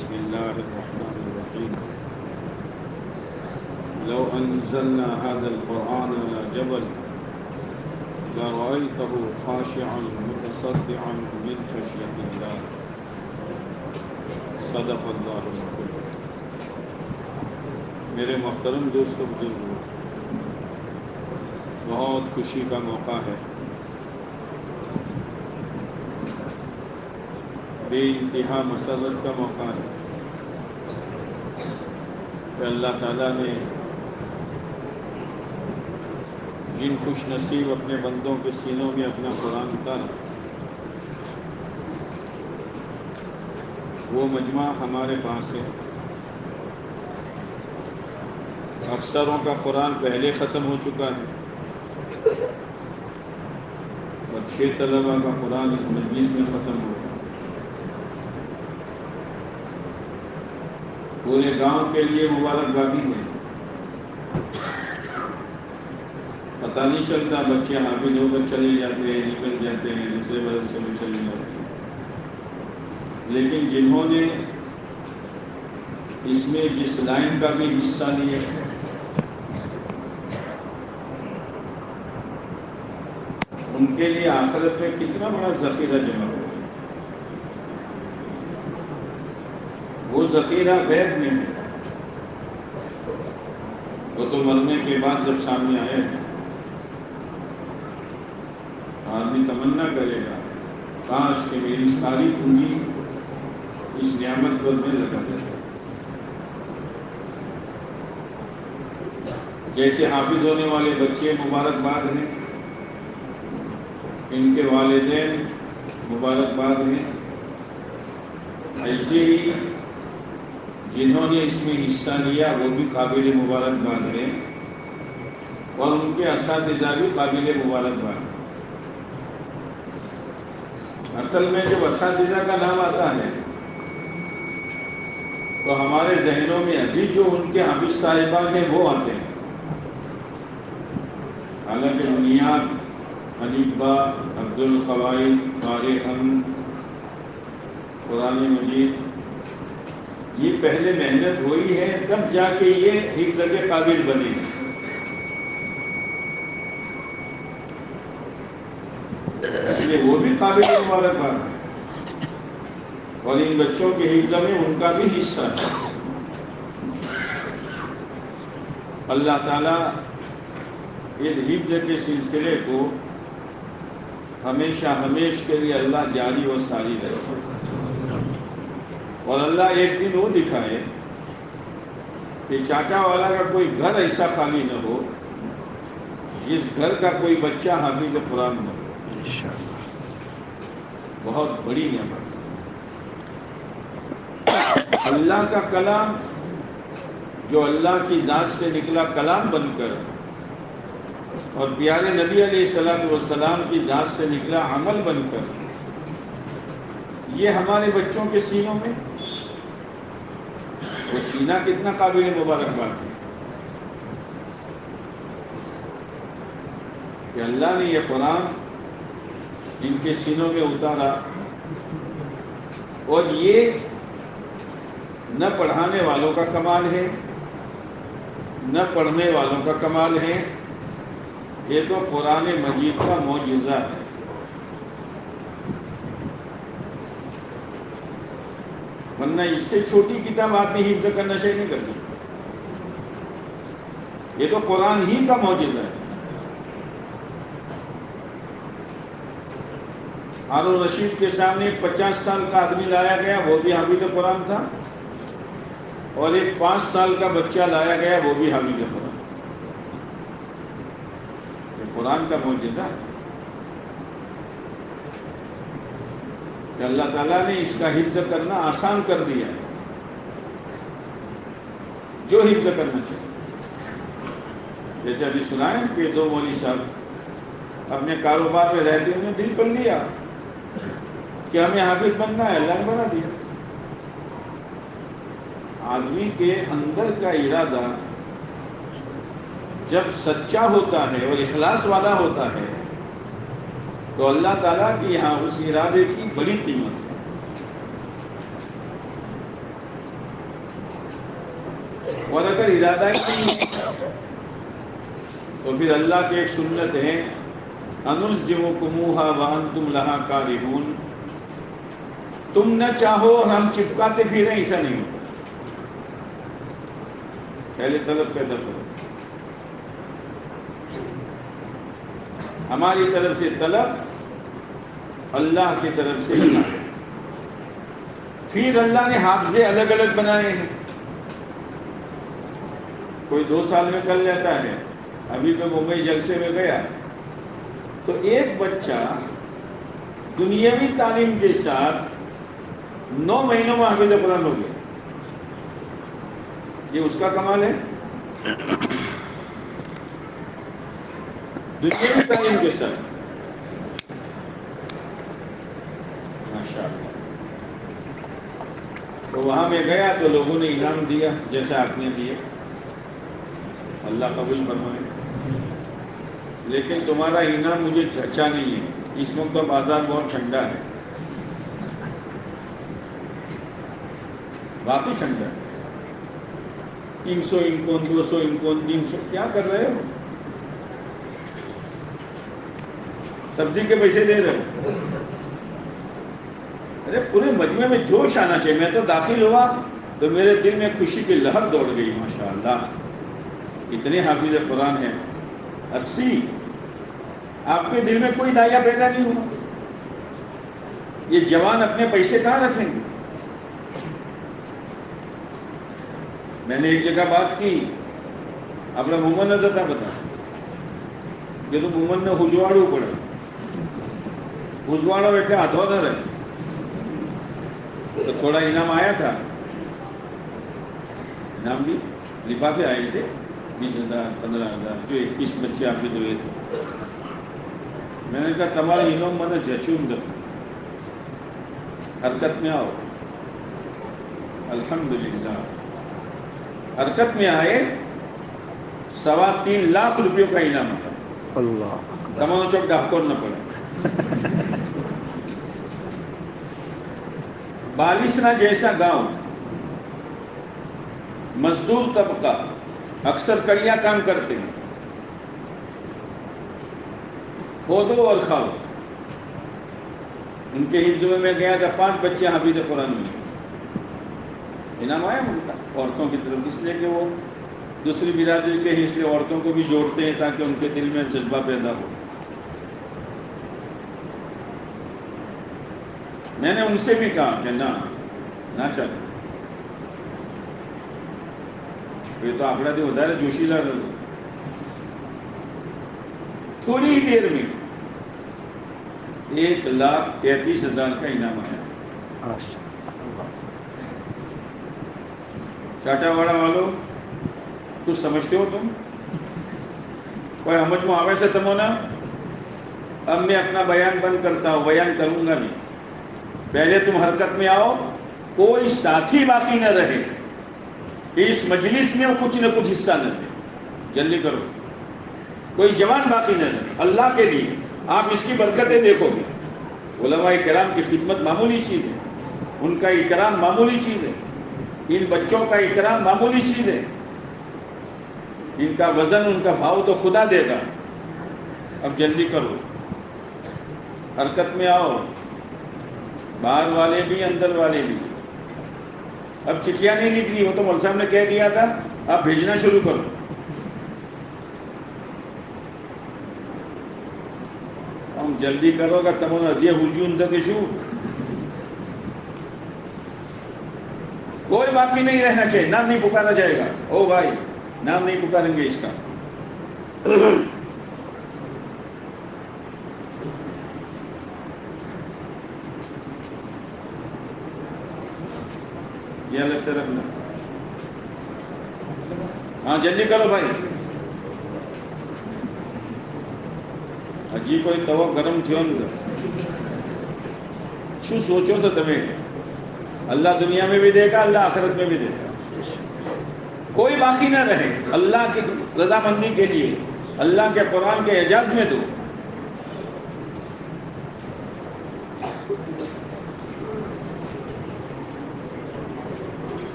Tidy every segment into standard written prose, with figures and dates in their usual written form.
بسم الله الرحمن الرحيم لو أنزلنا هذا القرآن على جبل لرأيته خاشعا متصدعا من خشية الله صدق اللہ العظیم۔ میرے محترم دوستوں بزرگوں، بہت خوشی کا موقع ہے، بے انتہا مسرت کا موقع ہے کہ اللہ تعالیٰ نے جن خوش نصیب اپنے بندوں کے سینوں میں اپنا قرآن اتارا، وہ مجمع ہمارے پاس ہے۔ اکثروں کا قرآن پہلے ختم ہو چکا ہے اور 6 طلبہ کا قرآن اس مجلس میں ختم ہو گیا۔ پورے گاؤں کے لیے مبارکبادی ہے۔ پتہ نہیں چلتا، بچے حافظ ہو کر چلے جاتے ہیں، نکل جاتے ہیں، دوسرے مدرسے میں چلے جاتے ہیں، لیکن جنہوں نے اس میں جس لائن کا بھی حصہ لیا ہے، ان کے لیے آخرت میں کتنا بڑا ذخیرہ جمع ہو۔ وہ ذخیرہ غیب میں ہے، وہ تو مرنے کے بعد جب سامنے آئے گا آدمی تمنا کرے گا، کاش کہ میری ساری پونجی اس نعمت پر میں لگا دے۔ جیسے حافظ ہونے والے بچے مبارکباد ہیں، ان کے والدین مبارکباد ہیں، ایسے ہی جنہوں نے اس میں حصہ لیا وہ بھی قابل مبارکباد ہیں، اور ان کے اساتذہ بھی قابل مبارکباد ہیں۔ اصل میں جب اساتذہ کا نام آتا ہے تو ہمارے ذہنوں میں ابھی جو ان کے حافظ صاحبان ہیں وہ آتے ہیں، حالانکہ بنیاد حنیفہ، عبدالقواعد، قارئ قرآن مجید، یہ پہلے محنت ہوئی ہے، تب جا کے یہ حفظ کے قابل بنے۔ اس لیے وہ بھی قابل مبارکباد ہے، اور ان بچوں کے حفظ میں ان کا بھی حصہ ہے۔ اللہ تعالیٰ اس حفظ کے سلسلے کو ہمیشہ ہمیشہ کے لیے اللہ جاری و ساری رکھے، اور اللہ ایک دن وہ دکھائے کہ چاچا والا کا کوئی گھر ایسا خالی نہ ہو جس گھر کا کوئی بچہ حافظ قرآن نہ ہو۔ بہت بڑی نعمت۔ اللہ کا کلام جو اللہ کی ذات سے نکلا کلام بن کر، اور پیارے نبی علیہ السلام کی ذات سے نکلا عمل بن کر، یہ ہمارے بچوں کے سینوں میں، وہ سینہ کتنا قابل مبارکباد ہے کہ اللہ نے یہ قرآن ان کے سینوں میں اتارا، اور یہ نہ پڑھانے والوں کا کمال ہے نہ پڑھنے والوں کا کمال ہے، یہ تو قرآن مجید کا معجزہ ہے۔ ورنہ اس سے چھوٹی کتاب آدمی حفظ کرنا چاہیے نہیں کر سکتا، یہ تو قرآن ہی کا معجزہ ہے۔ ہارون رشید کے سامنے ایک 50 سال کا آدمی لایا گیا، وہ بھی حافظ قرآن تھا، اور ایک 5 سال کا بچہ لایا گیا، وہ بھی حافظ قرآن۔ یہ قرآن کا معجزہ ہے کہ اللہ تعالیٰ نے اس کا حفظ کرنا آسان کر دیا ہے، جو حفظ کرنا چاہیے۔ جیسے ابھی سنا ہے کہ جو مولوی صاحب اپنے کاروبار میں رہتے انہوں نے دل کر لیا کہ ہمیں حافظ بننا ہے، اللہ نے بنا دیا۔ آدمی کے اندر کا ارادہ جب سچا ہوتا ہے اور اخلاص والا ہوتا ہے تو اللہ تعالیٰ کی یہاں اس ارادے کی بڑی قیمت ہے۔ اور اگر ارادہ ہی نہیں تو پھر اللہ کی ایک سنت ہے انلزمکموہا وانتم لہا کارہون، تم نہ چاہو اور ہم چپکاتے پھریں، ایسا نہیں ہوتا. پہلے طلب پیدا کرو، ہماری طرف سے طلب، اللہ کی طرف سے عنایت. پھر اللہ نے حافظے الگ الگ بنائے ہیں. کوئی 2 سال میں کر لیتا ہے. ابھی تو ممبئی جلسے میں گیا تو ایک بچہ دنیاوی تعلیم کے ساتھ 9 مہینوں میں حافظ قرآن ہو گیا. یہ اس کا کمال ہے. دنیاوی تعلیم کے ساتھ ماشاء اللہ. تو وہاں میں گیا تو لوگوں نے انعام دیا جیسا آپ نے دیا، اللہ قبول فرمائے. لیکن تمہارا انعام مجھے اچھا نہیں ہے. اس وقت تو بازار بہت ٹھنڈا ہے، واقعی ٹھنڈا ہے. 300 انکون، 200 انکون، 300 کیا کر رہے ہو؟ سبزی کے پیسے دے رہے ہو. ارے پورے مجمع میں جوش آنا چاہیے. میں تو داخل ہوا تو میرے دل میں خوشی کی لہر دوڑ گئی. ماشاء اللہ اتنے حافظ قرآن ہیں. 80. آپ کے دل میں کوئی داعیہ پیدا نہیں ہوا. یہ جوان اپنے پیسے کہاں رکھیں گے؟ میں نے ایک جگہ بات کی، اپنا مومن نہ تھا بتا، یہ تو مومن نے ہجواڑو پڑا، ہجواڑا بیٹھے ہاتھوں نہ رہے. تو تھوڑا انعام آیا تھا، انعام بھی لفافے آئے تھے 20,000 15,000 جو 21 بچے حافظ ہوئے تھے. میں نے کہا تمہارا انعام میں نے جچوں گا، حرکت میں آؤ. الحمدللہ حرکت میں آئے. 3.25 لاکھ روپیوں کا انعام آتا. اللہ تمام چوک ڈاکور نہ پڑا. بالسنا جیسا گاؤں، مزدور طبقہ، اکثر کڑیا کام کرتے ہیں، کھودو اور کھاؤ. ان کے حفظ میں گیا تھا 5 بچے حافظ قرآن میں. انعام آیا ان کا عورتوں کی طرف، اس لیے کہ وہ دوسری برادری کے ہیں، اس لیے عورتوں کو بھی جوڑتے ہیں تاکہ ان کے دل میں جذبہ پیدا ہو. میں نے ان سے بھی کہا کہ نہ چل، یہ تو آنکڑا دے ہوتا ہے جوشیلا رضا. تھوڑی ہی دیر میں 1,33,000 کا انعام آیا. چاٹا واڑا والوں کچھ سمجھتے ہو تم؟ کوئی سمجھ میں آوے سے تم ہونا. اب میں اپنا بیان بند کرتا ہوں، بیان کروں گا نہیں. پہلے تم حرکت میں آؤ. کوئی ساتھی باقی نہ رہے اس مجلس میں کچھ نہ کچھ حصہ نہ دے. جلدی کرو. کوئی جوان باقی نہ رہے اللہ کے لیے. آپ اس کی برکتیں دیکھو گے. علماء کرام کی خدمت معمولی چیز ہے، ان کا اکرام معمولی چیز ہے، ان بچوں کا اکرام معمولی چیز ہے. ان کا وزن، ان کا بھاؤ تو خدا دے گا. اب جلدی کرو، حرکت میں آؤ. باہر والے بھی اندر والے بھی. اب چٹھیاں نہیں لکھنی، وہ تو مول صاحب نے کہہ دیا تھا، اب بھیجنا شروع کرو. ہم جلدی کرو گا تم رجے ہجون تک شو. کوئی باقی نہیں رہنا چاہیے. نام نہیں پکارا جائے گا. او بھائی نام نہیں پکاریں گے اس کا. یہ الگ سے رکھنا. ہاں جلدی کرو بھائی. ہجی کوئی تو گرم تھو شو سوچو سے تمہیں. اللہ دنیا میں بھی دے گا، اللہ آخرت میں بھی دے گا. کوئی باقی نہ رہے. اللہ کی رضامندی کے لیے، اللہ کے قرآن کے اعجاز میں دو.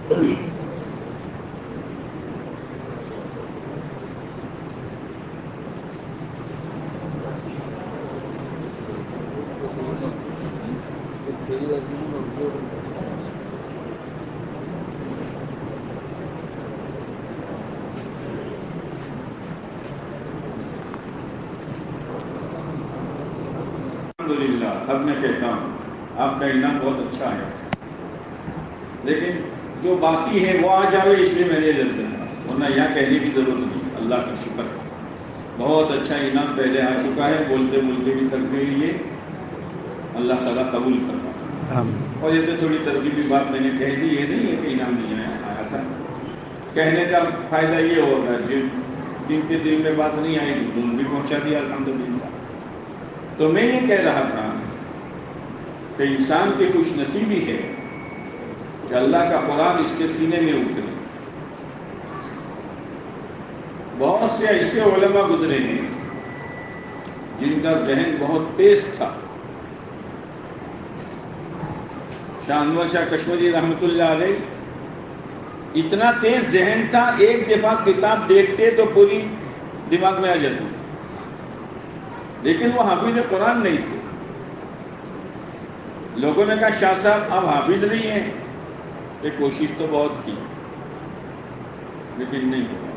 الحمدللہ اب میں کہتا ہوں آپ کا انعام بہت اچھا ہے، لیکن جو باقی ہے وہ آ جاوے اس لیے میں نے لگتا ہے، ورنہ یہاں کہنے کی ضرورت نہیں۔ اللہ کا شکر، بہت اچھا انعام پہلے آ چکا ہے، بولتے بولتے بھی تھک گئی، یہ اللہ تعالیٰ قبول کرنا۔ اور یہ تو تھوڑی ترغیبی بات میں نے کہہ دی، یہ نہیں ہے کہ انعام نہیں آیا تھا۔ کہنے کا فائدہ یہ ہوگا جن کے دل میں بات نہیں آئے گی ان بھی پہنچا دیا الحمدللہ۔ تو میں یہ کہہ رہا تھا کہ انسان کی خوش نصیبی ہے کہ اللہ کا قرآن اس کے سینے میں اترے۔ بہت سے ایسے علماء گزرے ہیں جن کا ذہن بہت تیز تھا۔ شاہ انور شاہ کشمیری رحمۃ اللہ علیہ اتنا تیز ذہن تھا، ایک دفعہ کتاب دیکھتے تو پوری دماغ میں آ جاتی تھی، لیکن وہ حافظ قرآن نہیں تھے۔ لوگوں نے کہا شاہ صاحب آپ حافظ نہیں ہیں، یہ کوشش تو بہت کی لیکن نہیں ہوا۔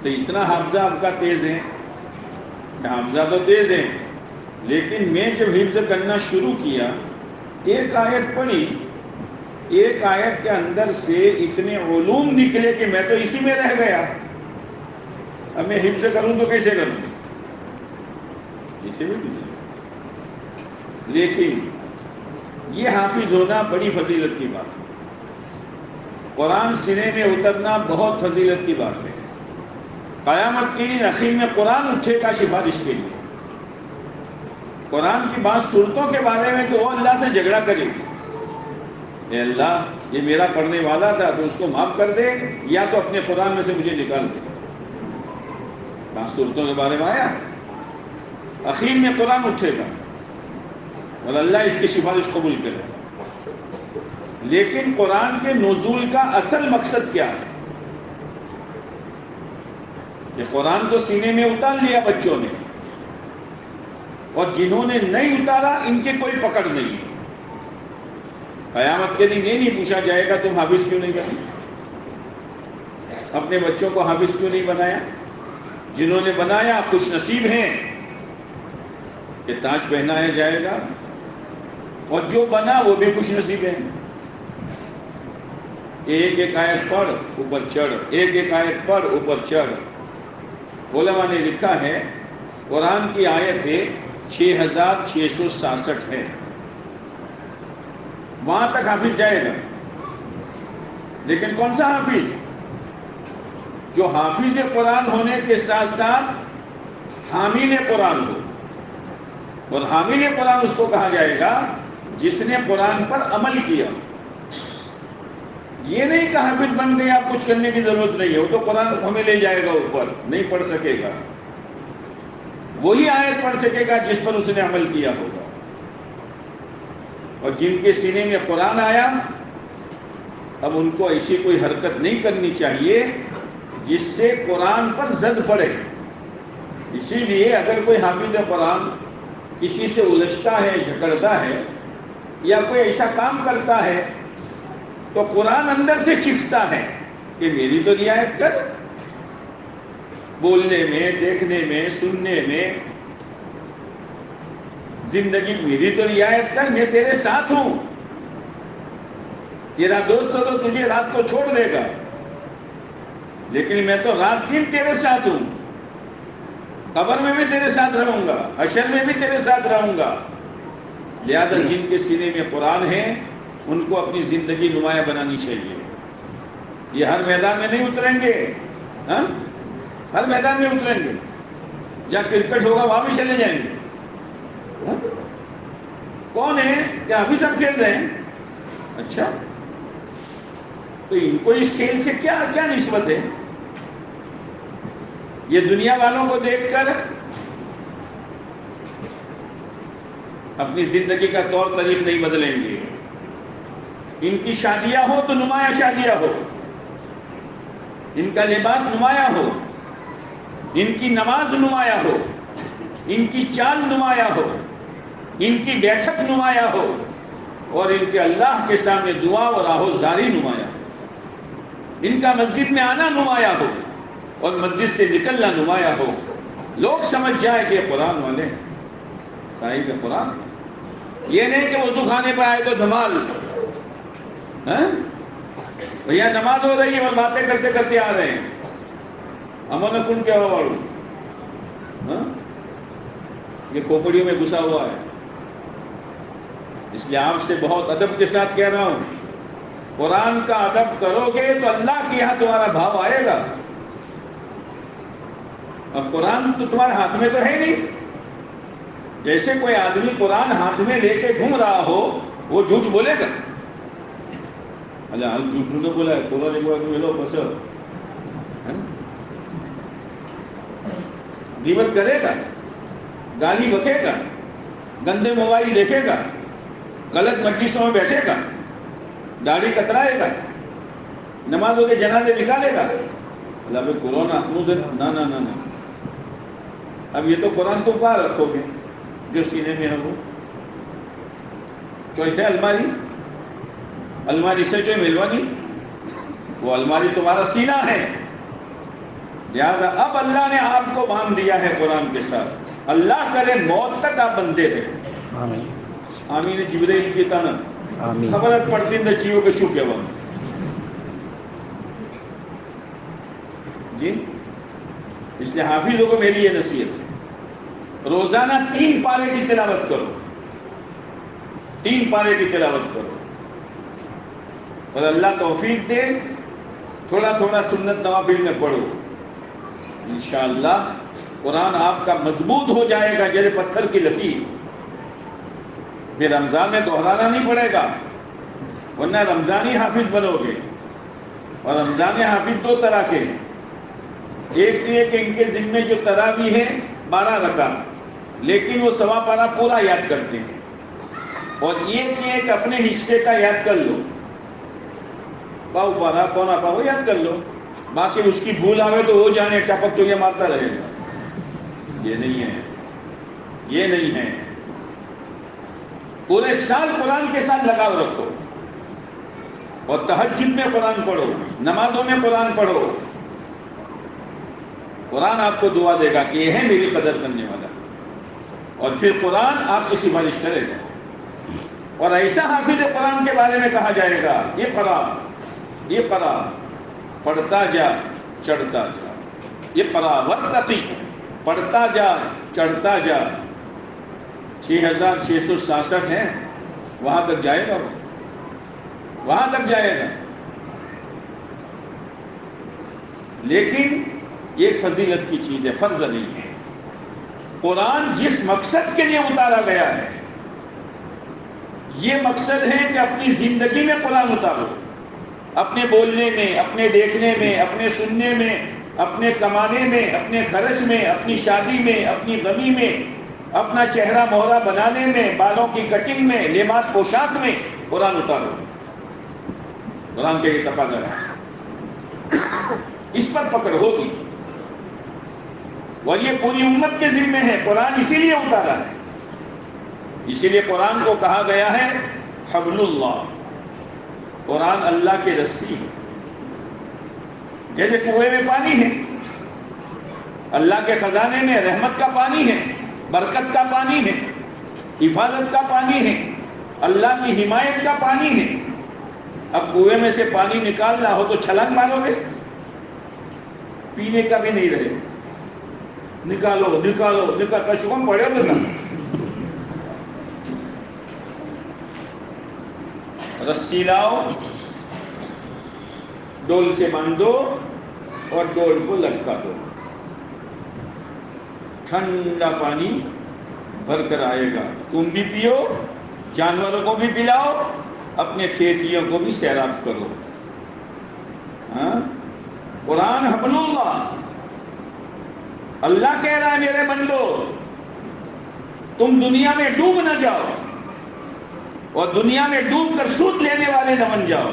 تو اتنا حافظہ آپ کا تیز ہے، حافظہ تو تیز ہے، لیکن میں جب حفظ کرنا شروع کیا، ایک آیت پڑھی، ایک آیت کے اندر سے اتنے علوم نکلے کہ میں تو اسی میں رہ گیا۔ اب میں حفظ کروں تو کیسے کروں؟ اسے بھی گزرے۔ لیکن یہ حافظ ہونا بڑی فضیلت کی بات ہے، قرآن سینے میں اترنا بہت فضیلت کی بات ہے۔ قیامت کے دن اخیر میں قرآن اٹھے گا سفارش کے لیے۔ قرآن کی بعض صورتوں کے بارے میں کہ وہ اللہ سے جھگڑا کرے، اے اللہ یہ میرا پڑھنے والا تھا تو اس کو معاف کر دے، یا تو اپنے قرآن میں سے مجھے نکال دے۔ بعض صورتوں کے بارے میں آیا، اخیر میں قرآن اٹھے گا اور اللہ اس کی سفارش قبول کرے۔ لیکن قرآن کے نزول کا اصل مقصد کیا ہے؟ کہ قرآن تو سینے میں اتار لیا بچوں نے، اور جنہوں نے نہیں اتارا ان کی کوئی پکڑ نہیں ہے۔ قیامت کے دن یہ نہیں پوچھا جائے گا تم حافظ کیوں نہیں بنے، اپنے بچوں کو حافظ کیوں نہیں بنایا؟ جنہوں نے بنایا خوش نصیب ہیں کہ تاج پہنایا جائے گا، اور جو بنا وہ بھی خوش نصیب ہیں۔ ایک ایک آیت پڑھ اوپر چڑھ، ایک ایک آیت پڑھ اوپر چڑھ۔ علماء نے لکھا ہے قرآن کی آیتیں 6667 ہے، وہاں تک حافظ جائے گا۔ لیکن کون سا حافظ؟ جو حافظ قرآن ہونے کے ساتھ ساتھ حامل قرآن ہو، اور حامل قرآن اس کو کہا جائے گا جس نے قرآن پر عمل کیا۔ یہ نہیں کہ حافظ بن گئے آپ کچھ کرنے کی ضرورت نہیں ہے، وہ تو قرآن ہمیں لے جائے گا اوپر، نہیں پڑھ سکے گا، وہی آیت پڑھ سکے گا جس پر اس نے عمل کیا ہوگا۔ اور جن کے سینے میں قرآن آیا، اب ان کو ایسی کوئی حرکت نہیں کرنی چاہیے جس سے قرآن پر زد پڑے۔ اسی لیے اگر کوئی حافظ قرآن کسی سے الجھتا ہے، جھگڑتا ہے، یا کوئی ایسا کام کرتا ہے تو قرآن اندر سے چیختا ہے کہ میری تو رعایت کر، بولنے میں، دیکھنے میں، سننے میں، زندگی میری تو رعایت کر، میں تیرے ساتھ ہوں۔ تیرا دوست تو تجھے رات کو چھوڑ دے گا، لیکن میں تو رات دن تیرے ساتھ ہوں، قبر میں بھی تیرے ساتھ رہوں گا، حشر میں بھی تیرے ساتھ رہوں گا۔ لہذا جن کے سینے میں قرآن ہے ان کو اپنی زندگی نمایاں بنانی چاہیے۔ یہ ہر میدان میں نہیں اتریں گے، ہاں ہر میدان میں اتریں گے، جہاں کرکٹ ہوگا وہاں بھی چلے جائیں گے۔ کون ہے کہ ابھی سب کھیل رہے ہیں؟ اچھا، تو ان کو اس کھیل سے کیا نسبت ہے؟ یہ دنیا والوں کو دیکھ کر اپنی زندگی کا طور طریق نہیں بدلیں گے۔ ان کی شادیاں ہو تو نمایاں شادیاں ہو، ان کا لباس نمایاں ہو، ان کی نماز نمایاں ہو، ان کی چال نمایاں ہو، ان کی بیٹھک نمایاں ہو، اور ان کے اللہ کے سامنے دعا اور آہوزاری نمایاں ہو، ان کا مسجد میں آنا نمایاں ہو اور مسجد سے نکلنا نمایاں ہو، لوگ سمجھ جائیں کہ یہ قرآن والے ہیں، صاحب قرآن۔ یہ نہیں کہ وضو کھانے پہ آئے تو دھمال، بھیا نماز ہو رہی ہے اور باتیں کرتے کرتے آ رہے ہیں، امن کن کیا ہوا، یہ کھوپڑیوں میں گھسا ہوا ہے۔ اس لیے آپ سے بہت ادب کے ساتھ کہہ رہا ہوں، قرآن کا ادب کرو گے تو اللہ کے یہاں تمہارا بھاؤ آئے گا۔ اب قرآن تو تمہارے ہاتھ میں تو ہے نہیں۔ جیسے کوئی آدمی قرآن ہاتھ میں لے کے گھوم رہا ہو، وہ جھوٹ بولے گا؟ اللہ جھوٹ نے بولا ہے، قرآن لو بس غیبت کرے گا، گالی بکے گا، گندے موبائل دیکھے گا، غلط مجلسوں میں بیٹھے گا، داڑھی کترائے گا، نمازوں کے جنازے نکالے گا، اللہ بھائی قرآن ہاتھوں سے نہ۔ اب یہ تو قرآن تم کہاں رکھو گے جو سینے میں ہے؟ وہ چوائس ہے الماری سے جو ملوانی، وہ الماری تمہارا سینہ ہے۔ لہذا اب اللہ نے آپ کو باندھ دیا ہے قرآن کے ساتھ، اللہ کرے موت تک آپ بندے رہے۔ آمین جبرائیل کی تانا خبرت پڑتی اندر چیزوں کے شو کیا وہ جی۔ اس لیے حافظوں کو میری یہ نصیحت ہے، روزانہ 3 پارے کی تلاوت کرو، 3 پارے کی تلاوت کرو، اور اللہ توفیق دے تھوڑا تھوڑا سنت نوافل میں پڑھو، انشاءاللہ قرآن آپ کا مضبوط ہو جائے گا جیسے پتھر کی لکیر۔ پھر رمضان میں دہرانا نہیں پڑے گا، ورنہ رمضانی حافظ بنو گے۔ اور رمضانی حافظ 2 طرح کے ہیں، ایک یہ کہ ان کے ذمے جو تراویح ہے 12 رکعت، لیکن وہ 1.25 پارہ پورا یاد کرتے ہیں، اور یہ کہ اپنے حصے کا یاد کر لو، 1.25 پارہ 1.25 پارہ وہ یاد کر لو، باقی اس کی بھول آوے تو ہو جانے ٹپک تو یہ مارتا رہے گا۔ یہ نہیں ہے، یہ نہیں ہے۔ پورے سال قرآن کے ساتھ لگاؤ رکھو، اور تہجد میں قرآن پڑھو، نمازوں میں قرآن پڑھو۔ قرآن آپ کو دعا دے گا کہ یہ ہے میری قدر کرنے والا، اور پھر قرآن آپ کی سفارش کرے گا۔ اور ایسا حافظ قرآن کے بارے میں کہا جائے گا، یہ قرآن پڑھتا جا چڑھتا جا، یہ ورتقی پڑھتا جا چڑھتا جا۔ 6667 ہیں، وہاں تک جائے گا، وہاں تک جائے گا۔ لیکن یہ فضیلت کی چیز ہے، فرض نہیں ہے۔ قرآن جس مقصد کے لیے اتارا گیا ہے، یہ مقصد ہے کہ اپنی زندگی میں قرآن اتارو، اپنے بولنے میں، اپنے دیکھنے میں، اپنے سننے میں، اپنے کمانے میں، اپنے خرچ میں، اپنی شادی میں، اپنی غمی میں، اپنا چہرہ مہرہ بنانے میں، بالوں کی کٹنگ میں، لباس پوشاک میں قرآن اتارو۔ قرآن کے یہ تقاضا ہے، اس پر پکڑ ہوگی، اور یہ پوری امت کے ذمے ہے۔ قرآن اسی لیے اتارا ہے، اسی لیے قرآن کو کہا گیا ہے حبل اللہ، قرآن اللہ کی رسی ہے۔ جیسے کنویں میں پانی ہے، اللہ کے خزانے میں رحمت کا پانی ہے، برکت کا پانی ہے، حفاظت کا پانی ہے، اللہ کی حمایت کا پانی ہے۔ اب کنویں میں سے پانی نکالنا ہو تو چھلانگ مارو گے، پینے کا بھی نہیں رہے، نکالو کشکم پڑے گا نا۔ رسی لاؤ، ڈول سے باندھو اور ڈول کو لٹکا دو، ٹھنڈا پانی بھر کر آئے گا، تم بھی پیو، جانوروں کو بھی پلاؤ، اپنے کھیتیوں کو بھی سیراب کرو۔ قرآن حبل اللہ، اللہ کہہ رہا ہے میرے بندو تم دنیا میں ڈوب نہ جاؤ، اور دنیا میں ڈوب کر سود لینے والے نہ بن جاؤ،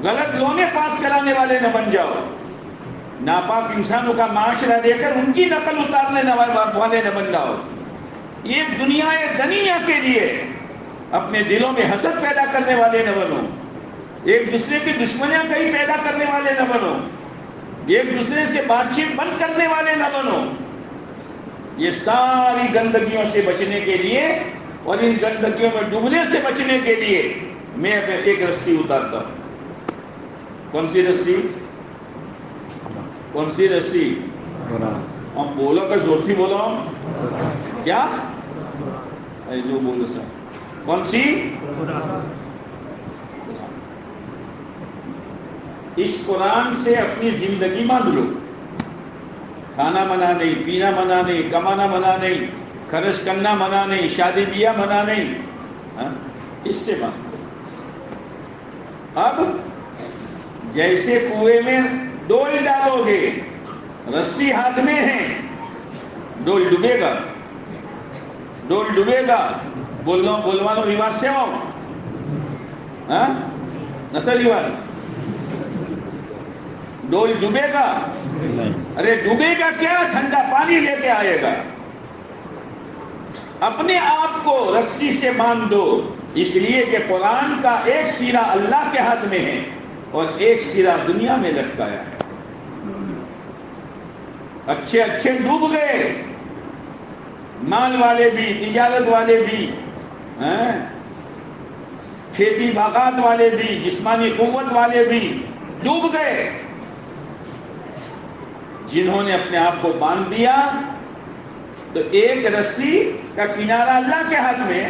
غلط لونے پاس کرانے والے نہ بن جاؤ، ناپاک انسانوں کا معاشرہ دے کر ان کی نقل اتارنے والے نہ بن جاؤ، ایک دنیا دنیا کے لیے اپنے دلوں میں حسد پیدا کرنے والے نہ بنو، ایک دوسرے کی دشمنیاں کہیں پیدا کرنے والے نہ بنو، ایک دوسرے سے بات چیت بند کرنے والے نہ بنو۔ یہ ساری گندگیوں سے بچنے کے لیے اور ان گندگیوں میں ڈوبنے سے بچنے کے لیے میں ایک رسی اتارتا ہوں۔ کون سی رسی؟ کون سی رسی؟ ہم بولو کہ زور سے بولو، کیا جو بولو سر، کون سی؟ اس قرآن سے اپنی زندگی باندھ لو، کھانا منع نہیں، پینا منع نہیں، کمانا منع نہیں، خرچ کرنا منع نہیں، شادی بیاہ منع نہیں، اس سے باندھ۔ اب جیسے کنویں میں ڈول ڈالو گے، رسی ہاتھ میں ہے، ڈول ڈوبے گا، ڈول ڈوبے گا، بولوانو ریواج سے ہو نتا ریواج، ڈول ڈوبے گا، ارے ڈوبے گا کیا، ٹھنڈا پانی لے کے آئے گا۔ اپنے آپ کو رسی سے باندھ دو، اس لیے کہ قرآن کا ایک سیرا اللہ کے ہاتھ میں ہے اور ایک سیرا دنیا میں لٹکایا ہے۔ اچھے اچھے ڈوب گئے، مال والے بھی، تجارت والے بھی، کھیتی باغات والے بھی، جسمانی قوت والے بھی ڈوب گئے۔ جنہوں نے اپنے آپ کو باندھ دیا تو ایک رسی کا کنارہ اللہ کے ہاتھ میں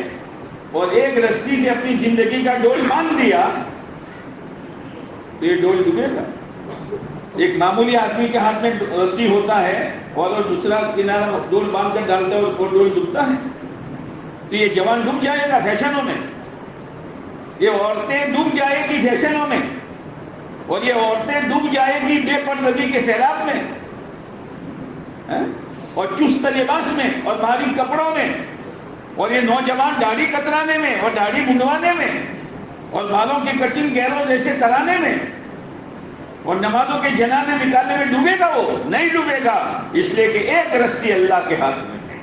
اور ایک رسی سے اپنی زندگی کا ڈول باندھ دیا تو یہ ڈول ڈوبے گا۔ ایک معمولی آدمی کے ہاتھ میں رسی ہوتا ہے اور دوسرا کنارہ ڈول باندھ کر ڈالتا ہے اور وہ ڈول ڈوبتا ہے، تو یہ جوان ڈوب جائے گا فیشنوں میں، یہ عورتیں ڈوب جائے گی فیشنوں میں، اور یہ عورتیں ڈوب جائے گی بے پردگی کے سیلاب میں اور چست لباس میں اور باریک کپڑوں میں، اور یہ نوجوان داڑھی کترانے میں اور داڑھی منڈوانے میں اور بالوں کی کٹنگ گہروں جیسے کرانے میں اور نمازوں کے جنازے نکالنے میں ڈوبے گا؟ وہ نہیں ڈوبے گا، اس لیے کہ ایک رسی اللہ کے ہاتھ میں ہے۔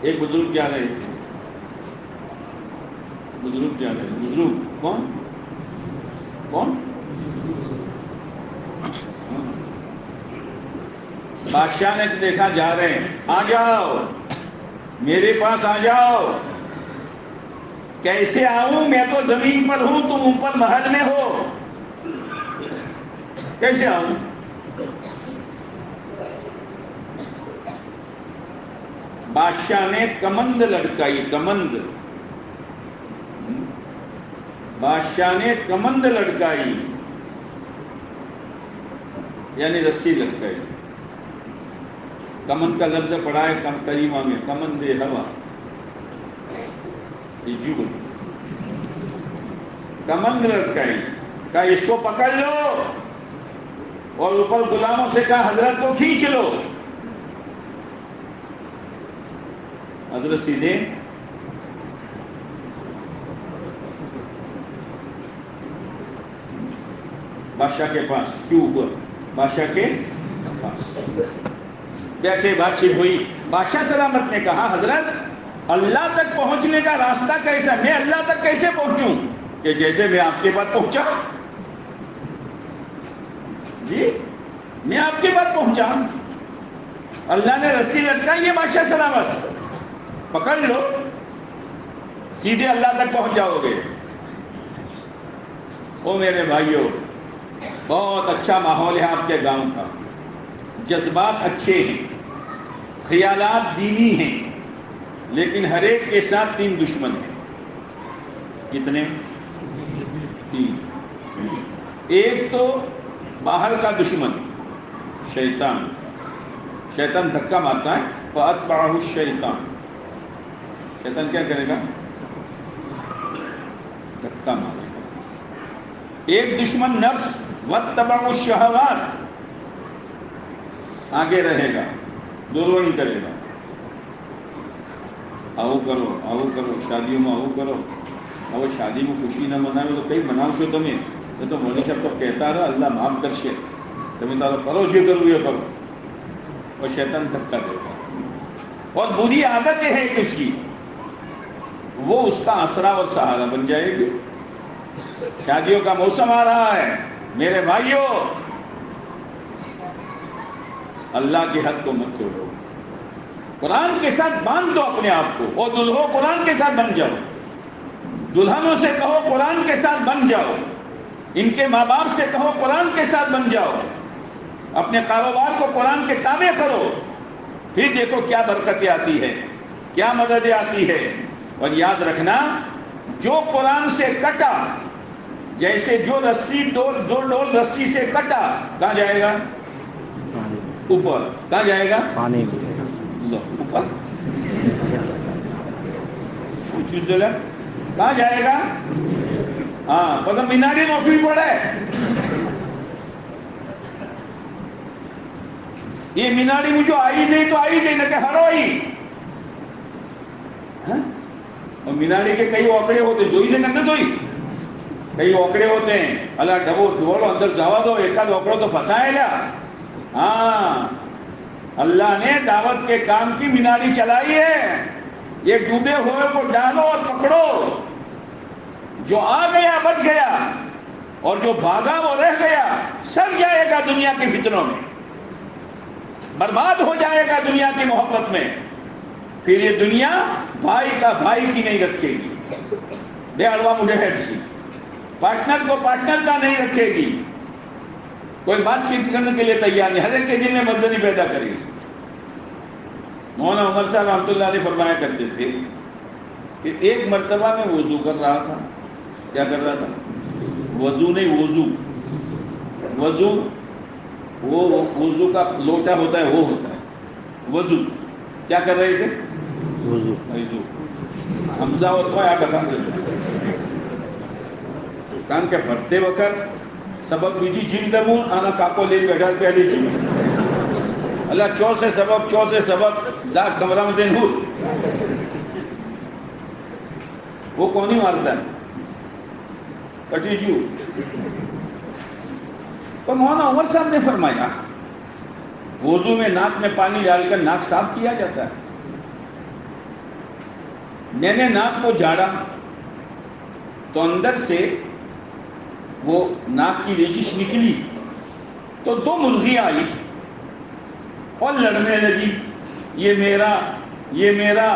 ایک بزرگ جا رہے تھے، بزرگ جا رہے تھے، بزرگ کون کون؟ بادشاہ نے دیکھا جا رہے ہیں، آ جاؤ میرے پاس آ جاؤ۔ کیسے آؤں؟ میں تو زمین پر ہوں، تم اوپر محل میں ہو، کیسے آؤں؟ بادشاہ نے کمند لٹکائی، کمند، بادشاہ نے کمند لٹکائی یعنی رسی لٹکائی۔ کمند کا لفظ پڑھا ہے کریمہ میں، کمند ہوا، کمند لٹکائی، کہا اس کو پکڑ لو، اور اوپر غلاموں سے کہا حضرت کو کھینچ لو۔ حضرت سیدھے بادشاہ کے پاس، کیوں اوپر بادشاہ کے پاس بیٹھے، بات چیت ہوئی۔ بادشاہ سلامت نے کہا حضرت اللہ تک پہنچنے کا راستہ کیسا؟ میں اللہ تک کیسے پہنچوں؟ کہ جیسے میں آپ کے پاس پہنچا، جی میں آپ کے پاس پہنچا، اللہ نے رسی لٹکائی، یہ بادشاہ سلامت، پکڑ لو، سیدھے اللہ تک پہنچ جاؤ گے۔ او میرے بھائیوں، بہت اچھا ماحول ہے آپ کے گاؤں کا، جذبات اچھے ہیں، خیالات دینی ہیں، لیکن ہر ایک کے ساتھ 3 دشمن ہیں۔ کتنے؟ 3۔ ایک تو باہر کا دشمن شیطان، شیطان دھکا مارتا ہے، فَأَتْبَعَهُ الشَّيْطَانُ، شیطان کیا کرے گا؟ دھکا مارے گا۔ ایک دشمن نفس، وَاتَّبَعُوا الشَّهَوَاتِ، آگے رہے گا، دونوں نہیں کرے گا، آؤ کرو، آؤ کرو، شادیوں میں آؤ کرو، હવે શાદીમાં ખુશી ન મનાવે તો કંઈ મનાવશો તમે? એ તો મૌલવી સાહેબ તો કહેતા રહે અલ્લાહ માફ કરશે, તમે તારો કરો જે કરવું એ કરો, اور شیطان دھکا دیتا ہے. اور بری عادتیں ہیں کس کی، وہ اس کا آسرا اور سہارا بن جائے گی. شادیوں کا موسم آ رہا ہے میرے بھائیوں، اللہ کے حق کو مت چھوڑو، قرآن کے ساتھ باندھ دو اپنے آپ کو. اور دلہو قرآن کے ساتھ بن جاؤ، دلہنوں سے کہو قرآن کے ساتھ بن جاؤ، ان کے ماں باپ سے کہو قرآن کے ساتھ بن جاؤ، اپنے کاروبار کو قرآن کے تابع کرو، پھر دیکھو کیا برکتیں آتی ہے، کیا مددیں آتی ہے. اور یاد رکھنا جو قرآن سے کٹا، جیسے جو رسی دو ڈول رسی سے کٹا، کہاں جائے گا؟ اوپر. کہاں جائے گا؟ پانی اوپر. کہاں جائے گا؟ ہاں مطلب میناری نوکری پڑے. یہ میناری مجھے آئی دے تو آئی دے نہ کہ ہروئی. اور میناری کے کئی اوکڑے ہوتے جوئی سے کرتے دوئی، کئی اوکڑے ہوتے ہیں اللہ ڈبو ڈبولو اندر جاوا دو، ایک آدھ اوکڑو تو پھنسائے گا. ہاں اللہ نے دعوت کے کام کی میناری چلائی ہے. یہ ڈوبے ہوئے کو ڈالو اور پکڑو، جو آ گیا بچ گیا اور جو بھاگا وہ رہ گیا. سر جائے گا دنیا کے فتنوں میں، برباد ہو جائے گا دنیا کی محبت میں. پھر یہ دنیا بھائی کا بھائی کی نہیں رکھے گی، بے اڑوا مجھے سی پارٹنر کو پارٹنر کا نہیں رکھے گی. کوئی بات چیت کرنے کے لیے تیار نہیں، ہر ایک کے دل میں مزدوری پیدا کرے گی. مولانا عمر صاحب رحمۃ اللہ علیہ فرمایا کرتے تھے کہ ایک مرتبہ میں وضو کر رہا تھا. کیا کر رہا تھا؟ وضو نہیں، وضو. وضو وہ وضو کا لوٹا ہوتا ہے، وہ ہوتا ہے وضو. کیا کر رہے تھے؟ وضو. حمزہ اور تو آپ بتا سکتے کان کے بھرتے وقت سبق بیجی جن دمون آنا کاکو لے بیٹھا پہلی جن اللہ چو سے سبق زاک کمرہ میں دین ہو. وہ کون ہی مارتا ہے؟ کٹی جو. تو مولانا عمر صاحب نے فرمایا وضو میں ناک میں پانی ڈال کر ناک صاف کیا جاتا ہے. میں نے ناک کو جھاڑا تو اندر سے وہ ناک کی ریزش نکلی تو 2 مرغیاں آئی اور لڑنے لگی، یہ میرا.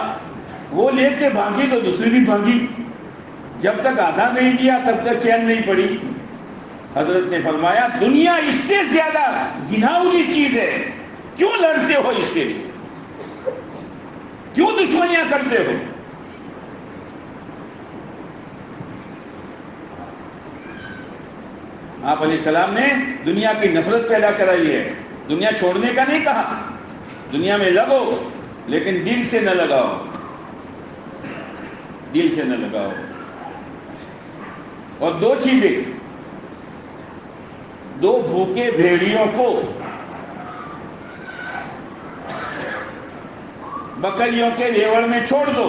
وہ لے کے بھاگی تو دوسری بھی بھاگی. جب تک آدھا نہیں دیا تب تک چین نہیں پڑی. حضرت نے فرمایا دنیا اس سے زیادہ گھناؤنی چیز ہے، کیوں لڑتے ہو اس کے لیے؟ کیوں دشمنیاں کرتے ہو؟ آپ علیہ السلام نے دنیا کی نفرت پیدا کرائی ہے. دنیا چھوڑنے کا نہیں کہا، دنیا میں لگو لیکن دل سے نہ لگاؤ، دل سے نہ لگاؤ. اور 2 چیزیں، 2 بھوکے بھیڑیوں کو بکریوں کے ریوڑ میں چھوڑ دو.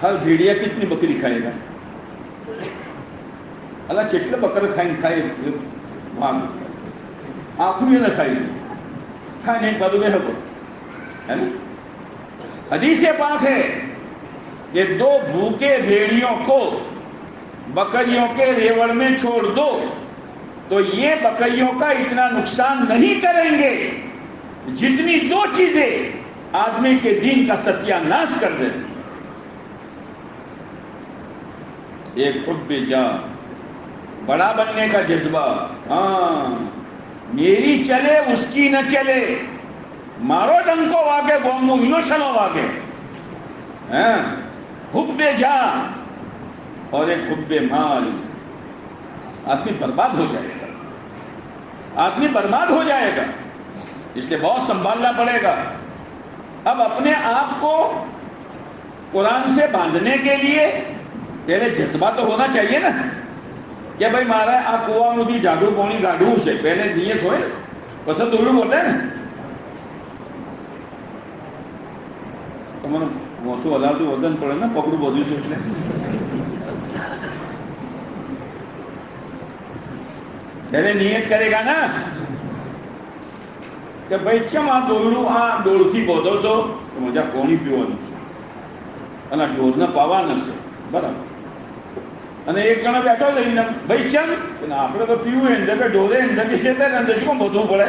ہر بھیڑیا کتنی بکری کھائے گا؟ اللہ چٹل بکر کھائے آنکھوں میں نہ کھائے کھانے بدو میں ہے نا. حدیث پاک ہے کہ 2 بھوکے بھیڑیوں کو بکریوں کے ریوڑ میں چھوڑ دو تو یہ بکریوں کا اتنا نقصان نہیں کریں گے جتنی 2 چیزیں آدمی کے دین کا ستیہ ناش کر دیں. ایک حب جاں، بڑا بننے کا جذبہ. ہاں میری چلے اس کی نہ چلے، مارو ڈنکو واگے گومو انوشنو واگے. حب جاں اور ایک حب مال. آدمی برباد ہو جائے گا، آدمی برباد ہو جائے گا. اس لیے بہت سنبھالنا پڑے گا. اب اپنے آپ کو قرآن سے باندھنے کے لیے پہلے جذبہ تو ہونا چاہیے نا کہ بھائی مارا ہے آپ کوا مودی ڈاڈو پونی گاڈو سے پہلے نیت ہوئے پسند اولو ہوتا ہے نا. تو મોટું હલાવતું વજન પડે ને, પકડું બધું છે એટલે. ત્યારે નિયત કરેગા ના કે ભાઈ ચમ આ દોરડું આ ડોળથી બોધો છો, તો મજા પાણી પીવાનું છે અને આ ઢોરને પાવાના છે, બરાબર. અને એક જણા બેઠો લઈને ભાઈ ચમ, આપણે તો પીવું એને કે ઢોરે એને કે છે અંદર શું બોધવું પડે.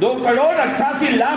2,88,00,000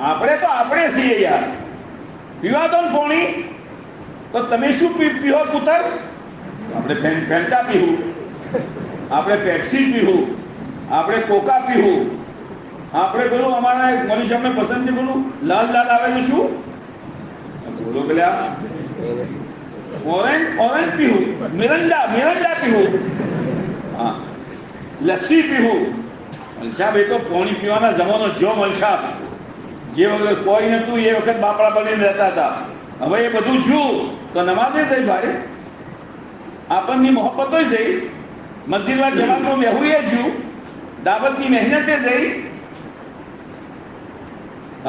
આપણે તો આપણે છીએ યાર. પીવા દો ને પોણી તો તમે શું પીવો પુત્ર? આપણે ફેન્ટા પીવું, આપણે પેપ્સી પીવું, આપણે કોકા પીવું, આપણે પેલું અમારા મનીષ અમને પસંદ છે પેલું લાલ લાલ આવે છે શું બોલો પેલા ઓરેન્જ પીવું, મિરંડા પીવું, હા લસ્સી પીવું. મલછાપ એ તો પોણી પીવાના જમાનો જો મલછાપ જે વખત કોઈ નતું એ વખત બાપડા બનીને રહેતા હતા. હવે એ બધું જુઓ તો નમાઝે જઈ ભાઈ, આપણની મોહબ્બતો જઈ, મસ્જિદમાં જવાનું બેહવું એ જુ, દાવતની મહેનતે જઈ.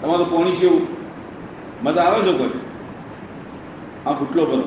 તમારું પોણી છે એવું મજા આવે છે કોઈ? આ ઘૂંટલો ભરો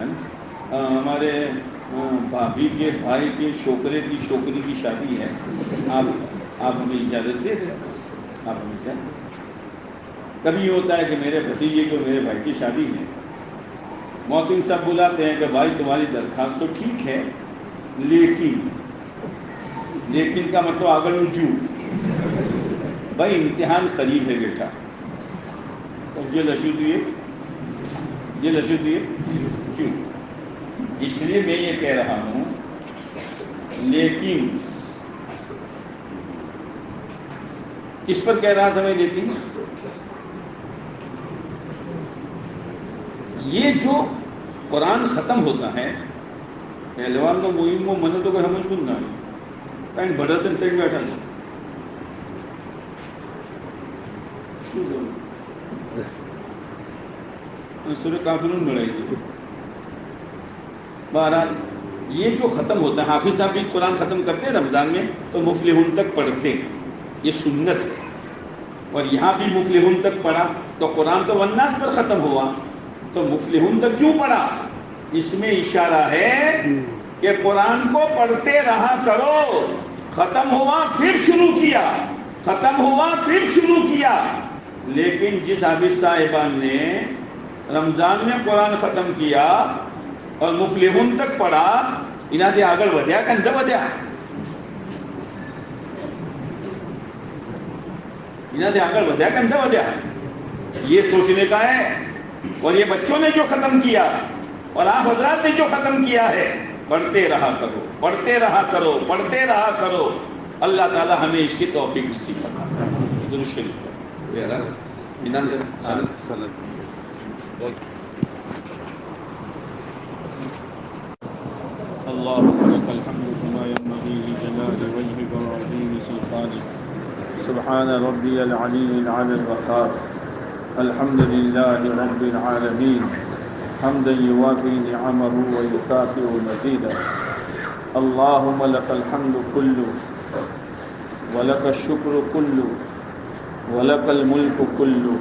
ہے نا؟ ہمارے بھابھی کے بھائی کے چھوکرے کی چھوکری کی شادی ہے، آپ ہمیں اجازت دے دیں، آپ ہمیں اجازت۔ کبھی یہ ہوتا ہے کہ میرے بھتیجے کو میرے بھائی کی شادی ہے، موتن صاحب بلاتے ہیں کہ بھائی تمہاری درخواست تو ٹھیک ہے، لیکن کا مطلب آگل اونچو بھائی امتحان قریب ہے بیٹا، یہ لشو دیے کیوں؟ اس لیے میں یہ کہہ رہا ہوں، لیکن کس پر کہہ رہا تھا میں؟ لیکن یہ جو قرآن ختم ہوتا ہے، پہلوان تو مہم وہ من تو کوئی سمجھ کن نہ کہیں بڑا سے تک بیٹھا جائے سورہ کافرون بڑھائی گی۔ بہرحال یہ جو ختم ہوتا ہے، حافظ صاحب بھی قرآن ختم کرتے ہیں رمضان میں تو مفلحون تک پڑھتے ہیں، یہ سنت ہے، اور یہاں بھی مفلحون تک پڑھا تو قرآن تو والناس پر ختم ہوا، تو مفلحون تک کیوں پڑھا؟ اس میں اشارہ ہے کہ قرآن کو پڑھتے رہا کرو، ختم ہوا پھر شروع کیا، ختم ہوا پھر شروع کیا۔ لیکن جس حافظ صاحبان نے رمضان میں قرآن ختم کیا اور مفلحون تک پڑھا، انہاں دے آگل ودیا کہ اندہ ودیا؟ انہاں دے آگل ودیا کہ اندہ ودیا؟ یہ سوچنے کا ہے۔ اور یہ بچوں نے جو ختم کیا اور آپ حضرات نے جو ختم کیا ہے، پڑھتے رہا کرو، پڑھتے رہا کرو، پڑھتے رہا کرو، اللہ تعالی ہمیں اس کی توفیق نصیب فرمائے۔ درود شریف اللهم لك الحمد كما ينبغي لجلال وجهك وعظيم سلطانك، سبحان ربي العلي العلى الوقار، الحمد لله رب العالمين، حمدا يوافي نعمه ويكافئ مزيدا، اللهم لك الحمد كله ولك الشكر كله ولك الملك كله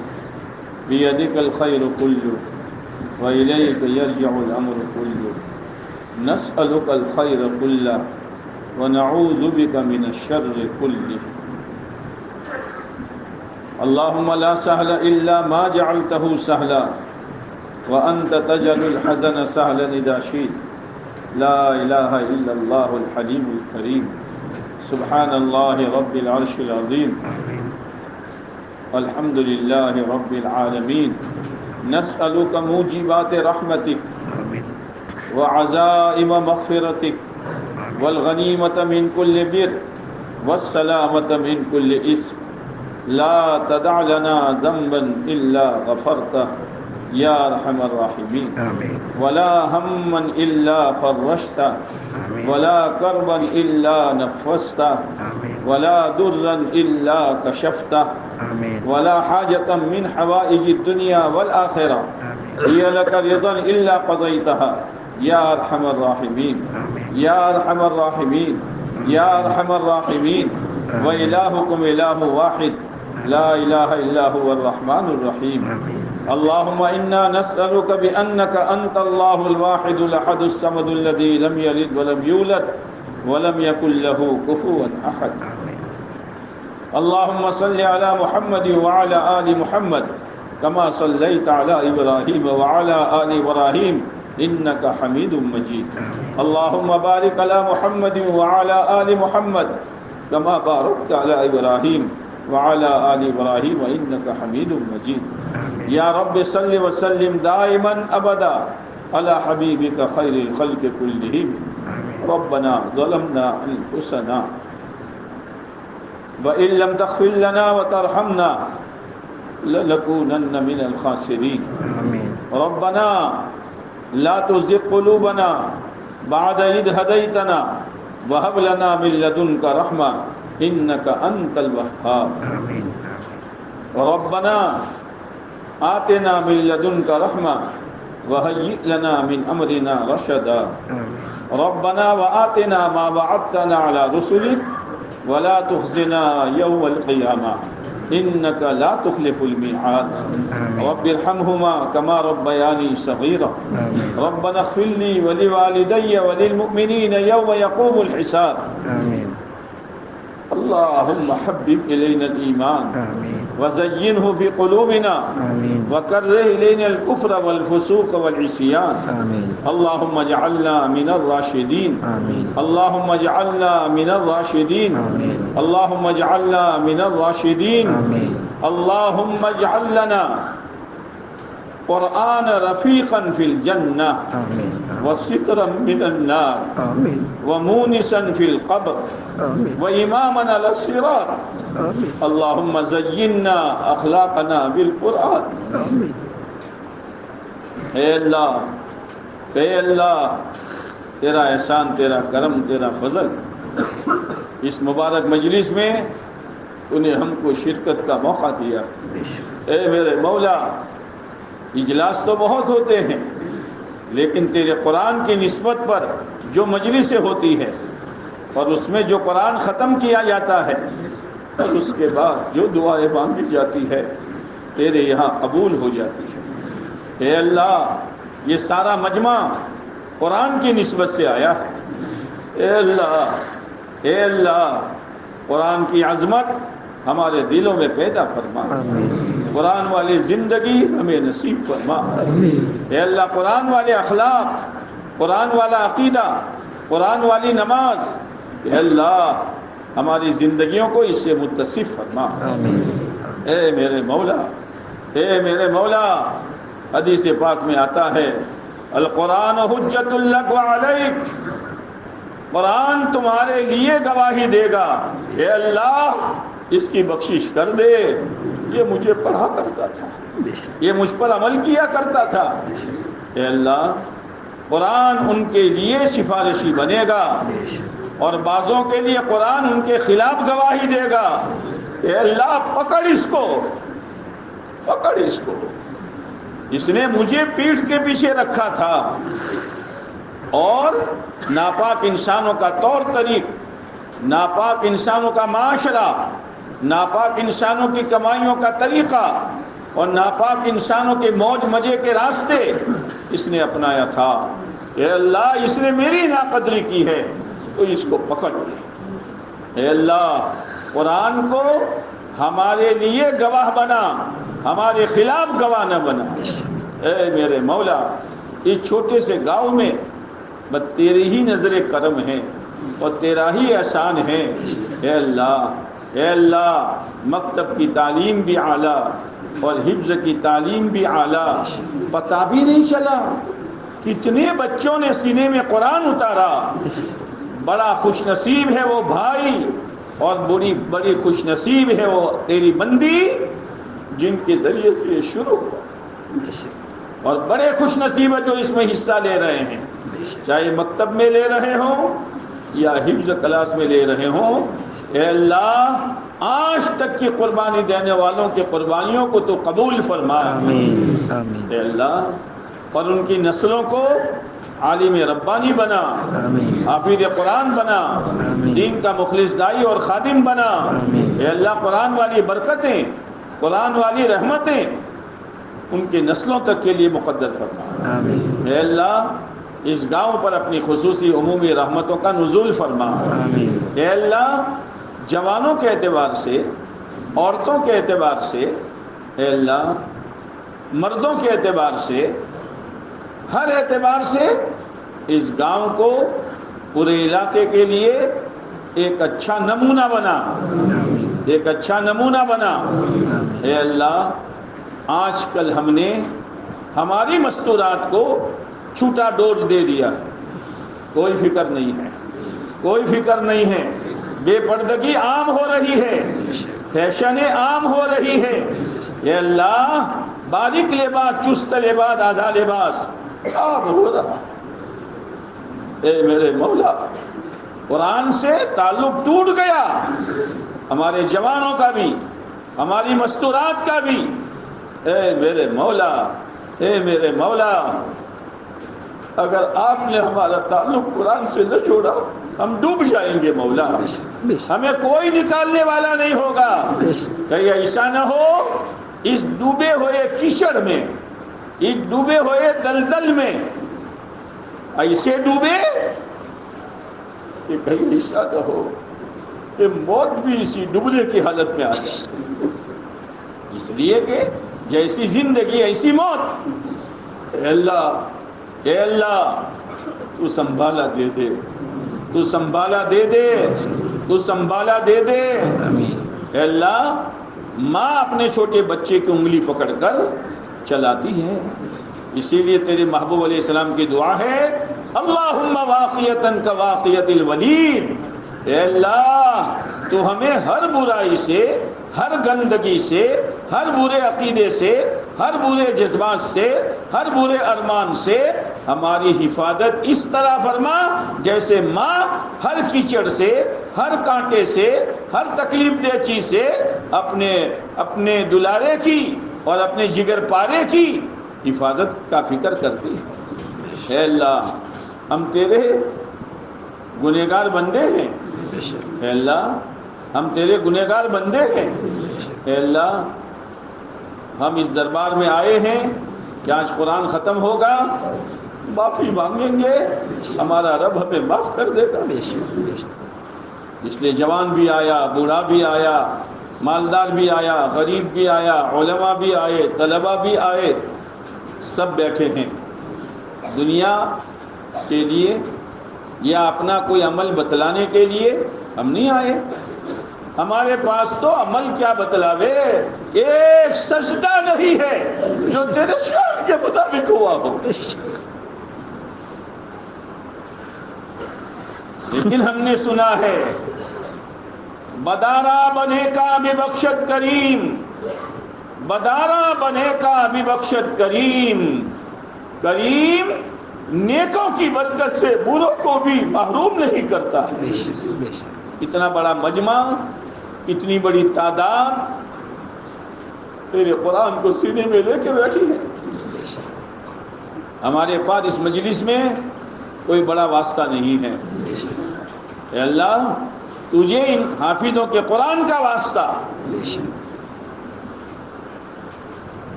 بيدك الخير كله وإليك يرجع الأمر كله، نسألك الخير كله ونعوذ بك من الشر كله، اللهم لا سهل إلا ما جعلته سهلا وأنت تجعل الحزن سهلا إذا شئت، لا إله إلا الله الحليم الكريم، سبحان الله رب العرش العظيم، الحمد لله رب العالمين، نسألك موجبات رحمتك وعزائم مغفرتك والغنيمة من كل بر والسلامة من كل إثم، لا تدع لنا ذنبا إلا غفرته يا أرحم الراحمين، ولا هما إلا فرجته ولا كربا إلا نفسته ولا ضرا إلا كشفته ولا حاجة من حوائج الدنيا والآخرة هي لك رضا إلا قضيتها يا أرحم الراحمين، يا أرحم الراحمين، يا أرحم الراحمين، وإلهكم إله واحد لا إله إلا هو الرحمن الرحيم، اللهم إنا نسألك بأنك أنت الله الواحد الأحد الصمد الذي لم يلد ولم يولد ولم يكن له كفوا أحد، اللهم صل على محمد وعلى آل محمد كما صليت على إبراهيم وعلى آل إبراهيم إنك حميد مجيد، اللهم بارك على محمد وعلى آل محمد كما باركت على إبراهيم وعلى آل إبراهيم إنك حميد مجيد، يا رب صل وسلم دائما أبدا على حبيبك خير الخلق كلهم، ربنا ظلمنا أنفسنا وإن لم تغفر لنا وترحمنا لنكونن من الخاسرين، ربنا لا تزغ قلوبنا بعد إذ هديتنا وهب لنا من لدنك رحمة إنك أنت الوهاب، ربنا آتنا من لدنك رحمة وهيئ لنا من أمرنا رشدا، ربنا وآتنا ما وعدتنا على رسلك ولا تخزنا يوم القيامة، إنك لا تخلف الميعاد رب ارحمهما كما ربياني صغيرا ربنا اغفر لي ولوالدي وللمؤمنين يوم يقوم الحساب آمين اللهم حبب إلينا الإيمان آمين وزينه في قلوبنا آمين وكره إلينا الكفر والفسوق والعصيان آمين اللهم اجعلنا من الراشدين آمين اللهم اجعلنا من الراشدين آمين اللهم اجعلنا من الراشدين آمين اللهم اجعل لنا قرآن رفيقا في الجنة آمين وسترا من النار آمين ومونسا في القبر آمين وإماما على الصراط آمين اللهم زينا أخلاقنا بالقرآن آمين اے اللہ تیرا احسان تیرا کرم تیرا فضل اس مبارک مجلس میں انہیں ہم کو شرکت کا موقع دیا اے میرے مولا اجلاس تو بہت ہوتے ہیں لیکن تیرے قرآن کی نسبت پر جو مجلس ہوتی ہے اور اس میں جو قرآن ختم کیا جاتا ہے اور اس کے بعد جو دعائیں مانگی جاتی ہے تیرے یہاں قبول ہو جاتی ہے اے اللہ یہ سارا مجمع قرآن کی نسبت سے آیا ہے اے اللہ قرآن کی عظمت ہمارے دلوں میں پیدا فرما قرآن والی زندگی ہمیں نصیب فرما اے اللہ قرآن والے اخلاق قرآن والا عقیدہ قرآن والی نماز اے اللہ ہماری زندگیوں کو اس سے متصف فرما اے میرے مولا حدیث پاک میں آتا ہے القرآن حجت لک وعلیک قرآن تمہارے لیے گواہی دے گا اے اللہ اس کی بخشش کر دے یہ مجھے پڑھا کرتا تھا یہ مجھ پر عمل کیا کرتا تھا اے اللہ قرآن ان کے لیے سفارشی بنے گا اور بعضوں کے لیے قرآن ان کے خلاف گواہی دے گا اے اللہ پکڑ اس کو اس نے مجھے پیٹھ کے پیچھے رکھا تھا اور ناپاک انسانوں کا طور طریق ناپاک انسانوں کا معاشرہ ناپاک انسانوں کی کمائیوں کا طریقہ اور ناپاک انسانوں کے موج مزے کے راستے اس نے اپنایا تھا اے اللہ اس نے میری ناقدری کی ہے تو اس کو پکڑ لے اے اللہ قرآن کو ہمارے لیے گواہ بنا ہمارے خلاف گواہ نہ بنا اے میرے مولا اس چھوٹے سے گاؤں میں بس تیری ہی نظر کرم ہے اور تیرا ہی احسان ہے اے اللہ مکتب کی تعلیم بھی اعلیٰ اور حفظ کی تعلیم بھی اعلیٰ پتہ بھی نہیں چلا کتنے بچوں نے سینے میں قرآن اتارا بڑا خوش نصیب ہے وہ بھائی اور بڑی خوش نصیب ہے وہ تیری بندی جن کے ذریعے سے یہ شروع ہوا اور بڑے خوش نصیب ہے جو اس میں حصہ لے رہے ہیں چاہے مکتب میں لے رہے ہوں یا حفظ کلاس میں لے رہے ہوں اے اللہ آج تک کی قربانی دینے والوں کی قربانیوں کو تو قبول فرما اے اللہ اور ان کی نسلوں کو عالم ربانی بنا حافظ قرآن بنا دین کا مخلص دائی اور خادم بنا اے اللہ قرآن والی برکتیں قرآن والی رحمتیں ان کی نسلوں تک کے لیے مقدر فرما اے اللہ اس گاؤں پر اپنی خصوصی عمومی رحمتوں کا نزول فرما اے اللہ جوانوں کے اعتبار سے عورتوں کے اعتبار سے اے اللہ مردوں کے اعتبار سے ہر اعتبار سے اس گاؤں کو پورے علاقے کے لیے ایک اچھا نمونہ بنا اے اللہ آج کل ہم نے ہماری مستورات کو چھوٹا ڈوز دے دیا کوئی فکر نہیں ہے بے پردگی عام ہو رہی ہے فیشنیں عام ہو رہی ہے اے اللہ باریک لباس چست لباس آدھا لباس عام ہو رہا اے میرے مولا قرآن سے تعلق ٹوٹ گیا ہمارے جوانوں کا بھی ہماری مستورات کا بھی اے میرے مولا اگر آپ نے ہمارا تعلق قرآن سے نہ چھوڑا ہم ڈوب جائیں گے مولا ہمیں کوئی نکالنے والا نہیں ہوگا. کہیں ایسا نہ ہو اس ڈوبے ہوئے کیچڑ میں، اس ڈوبے ہوئے دلدل میں ایسے ڈوبے کہ کہیں ایسا نہ ہو کہ موت بھی اسی ڈوبنے کی حالت میں آ جائے. اس لیے کہ جیسی زندگی ایسی موت. اے اللہ تو سنبھالا دے دے، تو سنبھالا دے دے، تو سنبھالا دے دے. اے اللہ ماں اپنے چھوٹے بچے کی انگلی پکڑ کر چلاتی ہے، اسی لیے تیرے محبوب علیہ السلام کی دعا ہے اللہم واقیتاً کا واقیت الولید. اے اللہ تو ہمیں ہر برائی سے، ہر گندگی سے، ہر برے عقیدے سے، ہر برے جذبات سے، ہر برے ارمان سے ہماری حفاظت اس طرح فرما جیسے ماں ہر کیچڑ سے، ہر کانٹے سے، ہر تکلیف دہ چیز سے اپنے دلارے کی اور اپنے جگر پارے کی حفاظت کا فکر کرتی ہے. اے اللہ ہم تیرے گنہگار بندے ہیں. اے اللہ ہم تیرے گنہگار بندے ہیں. اے اللہ ہم اس دربار میں آئے ہیں کہ آج قرآن ختم ہوگا، معافی مانگیں گے، ہمارا رب ہمیں معاف کر دے گا. اس لیے جوان بھی آیا، بوڑھا بھی آیا، مالدار بھی آیا، غریب بھی آیا، علماء بھی آئے، طلباء بھی آئے، سب بیٹھے ہیں. دنیا کے لیے یا اپنا کوئی عمل بتلانے کے لیے ہم نہیں آئے. ہمارے پاس تو عمل کیا بتلاوے، ایک سجدہ نہیں ہے جو تیرے شان کے مطابق ہوا ہو. لیکن ہم نے سنا ہے بدارا بنے کا بھی بخشت کریم، بدارا بنے کا بھی بخشت کریم. کریم نیکوں کی برکت سے بروں کو بھی محروم نہیں کرتا. اتنا بڑا مجمع، اتنی بڑی تعداد تیرے قرآن کو سینے میں لے کے بیٹھی ہے. ہمارے پاس اس مجلس میں کوئی بڑا واسطہ نہیں ہے. اے اللہ تجھے ان حافظوں کے قرآن کا واسطہ،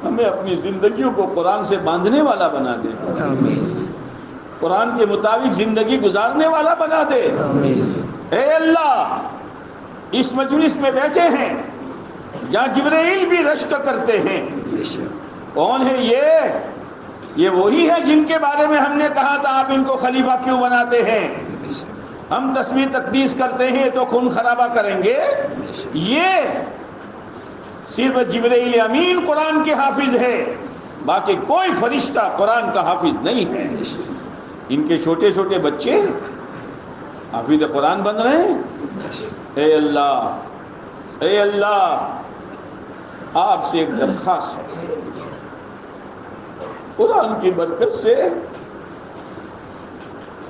ہمیں اپنی زندگیوں کو قرآن سے باندھنے والا بنا دے، قرآن کے مطابق زندگی گزارنے والا بنا دے. اے اللہ اس مجلس میں بیٹھے ہیں جہاں جبرائیل بھی رشک کرتے ہیں. کون ہے یہ وہی ہے جن کے بارے میں ہم نے کہا تھا آپ ان کو خلیفہ کیوں بناتے ہیں. ہم تسبیح تقدیس کرتے ہیں تو خون خرابہ کریں گے. یہ صرف جبرائیل امین قرآن کے حافظ ہے، باقی کوئی فرشتہ قرآن کا حافظ نہیں ہے. ان کے چھوٹے چھوٹے بچے حافظ قرآن بن رہے ہیں. اے اللہ آپ سے ایک درخواست ہے، قرآن کی برکت سے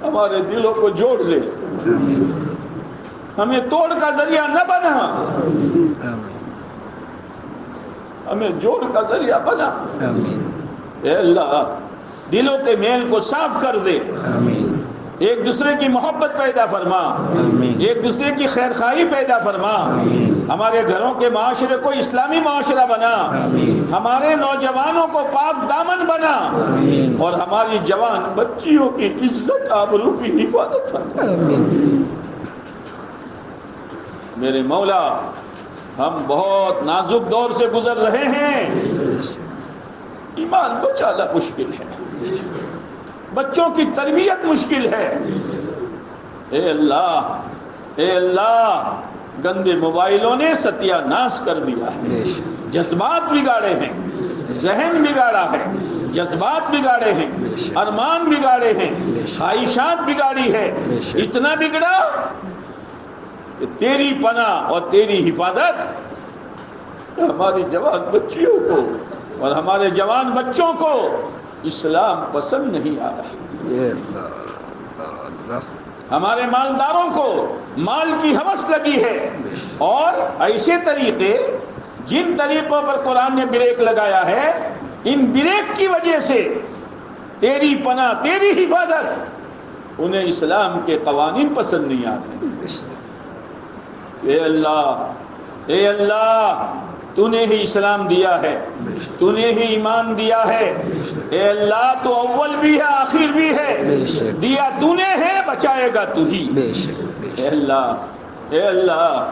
ہمارے دلوں کو جوڑ لے، ہمیں توڑ کا ذریعہ نہ بنا، ہمیں جوڑ کا ذریعہ بنا. اے اللہ دلوں کے میل کو صاف کر دے، ایک دوسرے کی محبت پیدا فرما، ایک دوسرے کی خیر خواہی پیدا فرما. ہمارے گھروں کے معاشرے کو اسلامی معاشرہ بنا، ہمارے نوجوانوں کو پاک دامن بنا، اور ہماری جوان بچیوں کی عزت آبرو کی حفاظت فرما. میرے مولا ہم بہت نازک دور سے گزر رہے ہیں، ایمان بچانا مشکل ہے، بچوں کی تربیت مشکل ہے. اے اللہ گندے موبائلوں نے ستیہ ناش کر دیا ہے، جذبات بگاڑے ہیں، ذہن بگاڑا ہے، جذبات بگاڑے ہیں، ارمان بگاڑے ہیں، خواہشات بگاڑی ہے. اتنا بگڑا کہ تیری پناہ اور تیری حفاظت ہماری جوان بچیوں کو اور ہمارے جوان بچوں کو اسلام پسند نہیں آ رہا. ہمارے مالداروں کو مال کی ہوس لگی ہے، اور ایسے طریقے جن طریقوں پر قرآن نے بریک لگایا ہے، ان بریک کی وجہ سے تیری پناہ تیری حفاظت انہیں اسلام کے قوانین پسند نہیں آتے. اے اللہ تو نے ہی اسلام دیا ہے، تو نے ہی ایمان دیا ہے، اے اللہ تو اول بھی ہے آخر بھی ہے، دیا تو نے ہے بچائے گا تو ہی۔ اے اللہ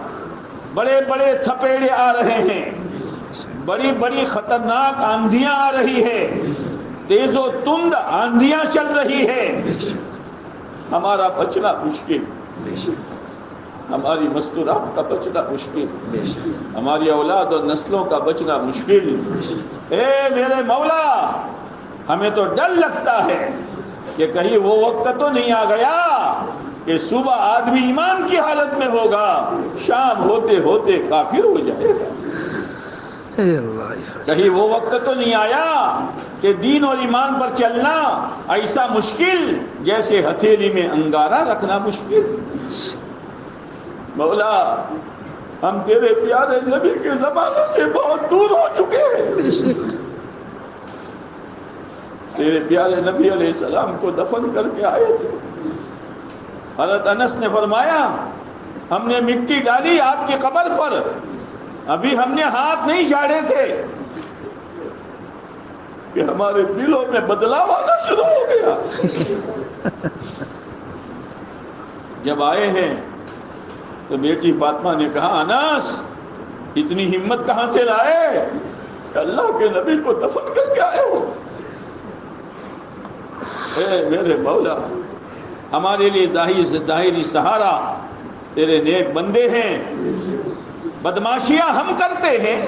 بڑے بڑے تھپیڑے آ رہے ہیں، بڑی بڑی خطرناک آندھیاں آ رہی ہے، تیز و تند آندھیاں چل رہی ہے، ہمارا بچنا مشکل، ہماری مستورات کا بچنا مشکل، ہماری اولاد اور نسلوں کا بچنا مشکل۔ اے میرے مولا ہمیں تو ڈر لگتا ہے کہ کہیں وہ وقت تو نہیں آ گیا کہ صبح آدمی ایمان کی حالت میں ہوگا، شام ہوتے ہوتے کافر ہو جائے گا۔ کہیں وہ وقت تو نہیں آیا کہ دین اور ایمان پر چلنا ایسا مشکل جیسے ہتھیلی میں انگارہ رکھنا مشکل۔ مولا ہم تیرے پیارے نبی کے زمانے سے بہت دور ہو چکے ہیں، تیرے پیارے نبی علیہ السلام کو دفن کر کے آئے تھے، حضرت انس نے فرمایا ہم نے مٹی ڈالی آپ کی قبر پر، ابھی ہم نے ہاتھ نہیں جھاڑے تھے کہ ہمارے دلوں میں بدلاؤ آنا شروع ہو گیا۔ جب آئے ہیں تو بیٹی فاطمہ نے کہا انس اتنی ہمت کہاں سے لائے کہ اللہ کے نبی کو دفن کر کے آئے ہو؟ اے میرے مولا ہمارے لیے ظاہری سہارا تیرے نیک بندے ہیں، بدماشیاں ہم کرتے ہیں،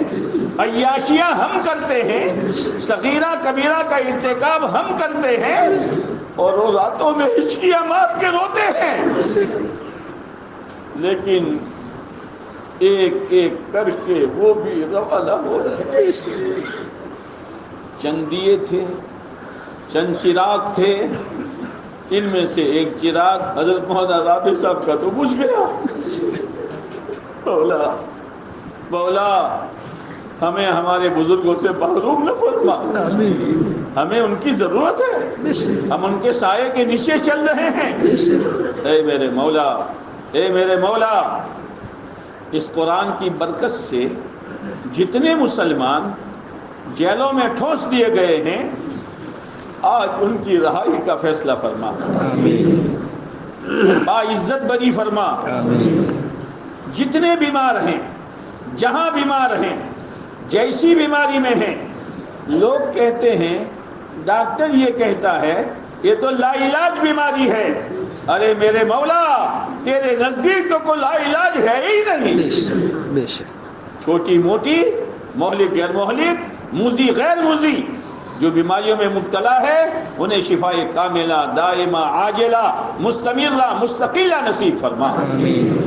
عیاشیاں ہم کرتے ہیں، صغیرہ کبیرہ کا ارتکاب ہم کرتے ہیں، اور وہ راتوں میں ہچکیاں مار کے روتے ہیں، لیکن ایک ایک کر کے وہ بھی روانہ ہو رہے ہیں۔ چند دیے تھے، چند چراغ تھے، ان میں سے ایک چراغ حضرت مولانا رابع صاحب کا تو بجھ گیا۔ مولا ہمیں ہمارے بزرگوں سے محروم نہ فرما، ہمیں ان کی ضرورت ہے، ہم ان کے سائے کے نیچے چل رہے ہیں۔ اے میرے مولا اس قرآن کی برکت سے جتنے مسلمان جیلوں میں ٹھونس دیے گئے ہیں آج ان کی رہائی کا فیصلہ فرما، باعزت بری فرما۔ جتنے بیمار ہیں، جہاں بیمار ہیں، جیسی بیماری میں ہیں، لوگ کہتے ہیں ڈاکٹر یہ کہتا ہے یہ تو لا علاج بیماری ہے، ارے میرے مولا تیرے نزدیک تو کوئی لا علاج ہے ہی نہیں۔ چھوٹی موٹی، مہلک غیر مہلک، موذی غیر موذی، جو بیماریوں میں مبتلا ہے انہیں شفاء کاملہ دائمہ عاجلہ مستمرہ مستقلہ نصیب فرما،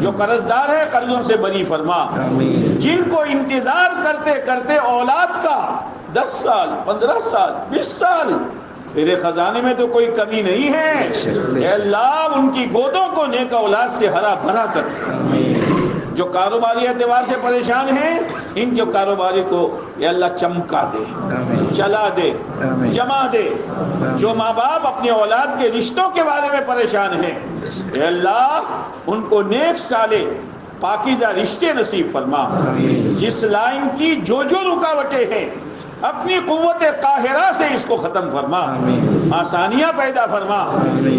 جو قرض دار ہے قرضوں سے بری فرما، جن کو انتظار کرتے کرتے اولاد کا 10 سال 15 سال 20 سال تیرے خزانے میں تو کوئی کمی نہیں ہے، اے اللہ ان کی گودوں کو نیک اولاد سے ہرا بھرا کر، جو کاروباری اعتبار سے پریشان ہیں ان کے کاروباری کو اے اللہ چمکا دے، چلا دے، جما دے، جو ماں باپ اپنے اولاد کے رشتوں کے بارے میں پریشان ہیں اے اللہ ان کو نیک صالح پاکیزہ رشتے نصیب فرما، جس لائن کی جو رکاوٹیں ہیں اپنی قوت قاہرہ سے اس کو ختم فرما، آسانیاں پیدا فرما،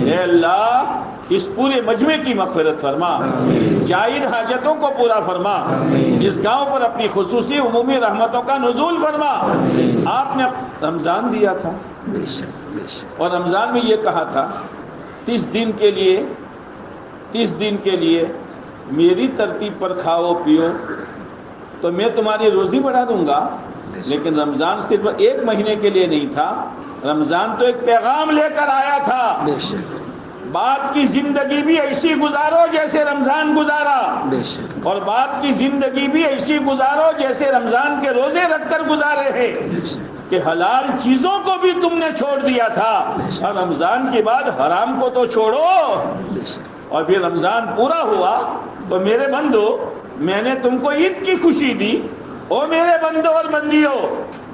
اے اللہ اس پورے مجمع کی مغفرت فرما، جائز حاجتوں کو پورا فرما، اس گاؤں پر اپنی خصوصی عمومی رحمتوں کا نزول فرما۔ آپ نے رمضان دیا تھا اور رمضان میں یہ کہا تھا 30 دن کے لیے میری ترتیب پر کھاؤ پیو تو میں تمہاری روزی بڑھا دوں گا، لیکن رمضان صرف 1 مہینے کے لیے نہیں تھا، رمضان تو ایک پیغام لے کر آیا تھا، بعد کی زندگی بھی ایسی گزارو جیسے رمضان گزارا، اور بعد کی زندگی بھی ایسی گزارو جیسے رمضان کے روزے رکھ کر گزارے ہیں، کہ حلال چیزوں کو بھی تم نے چھوڑ دیا تھا، اور رمضان کے بعد حرام کو تو چھوڑو۔ اور پھر رمضان پورا ہوا تو میرے بندو میں نے تم کو عید کی خوشی دی، او میرے بندو اور بندیوں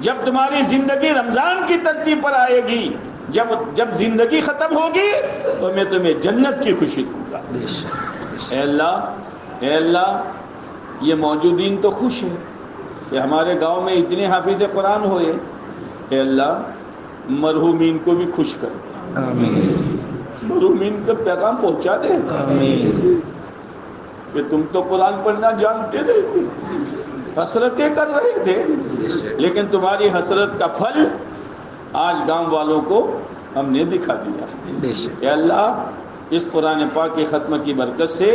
جب تمہاری زندگی رمضان کی ترتیب پر آئے گی، جب زندگی ختم ہوگی تو میں تمہیں جنت کی خوشی دوں گا۔ اے اللہ یہ موجودین تو خوش ہیں کہ ہمارے گاؤں میں اتنے حافظ قرآن ہوئے، اے اللہ مرحومین کو بھی خوش کر دے، آمین مرحومین کا پیغام پہنچا دے آمین کہ تم تو قرآن پڑھنا جانتے نہیں تھے، حسرتیں کر رہے تھے، لیکن تمہاری حسرت کا پھل آج گاؤں والوں کو ہم نے دکھا دیا۔ بے شک اے اللہ اس قرآن پاک کے ختم کی برکت سے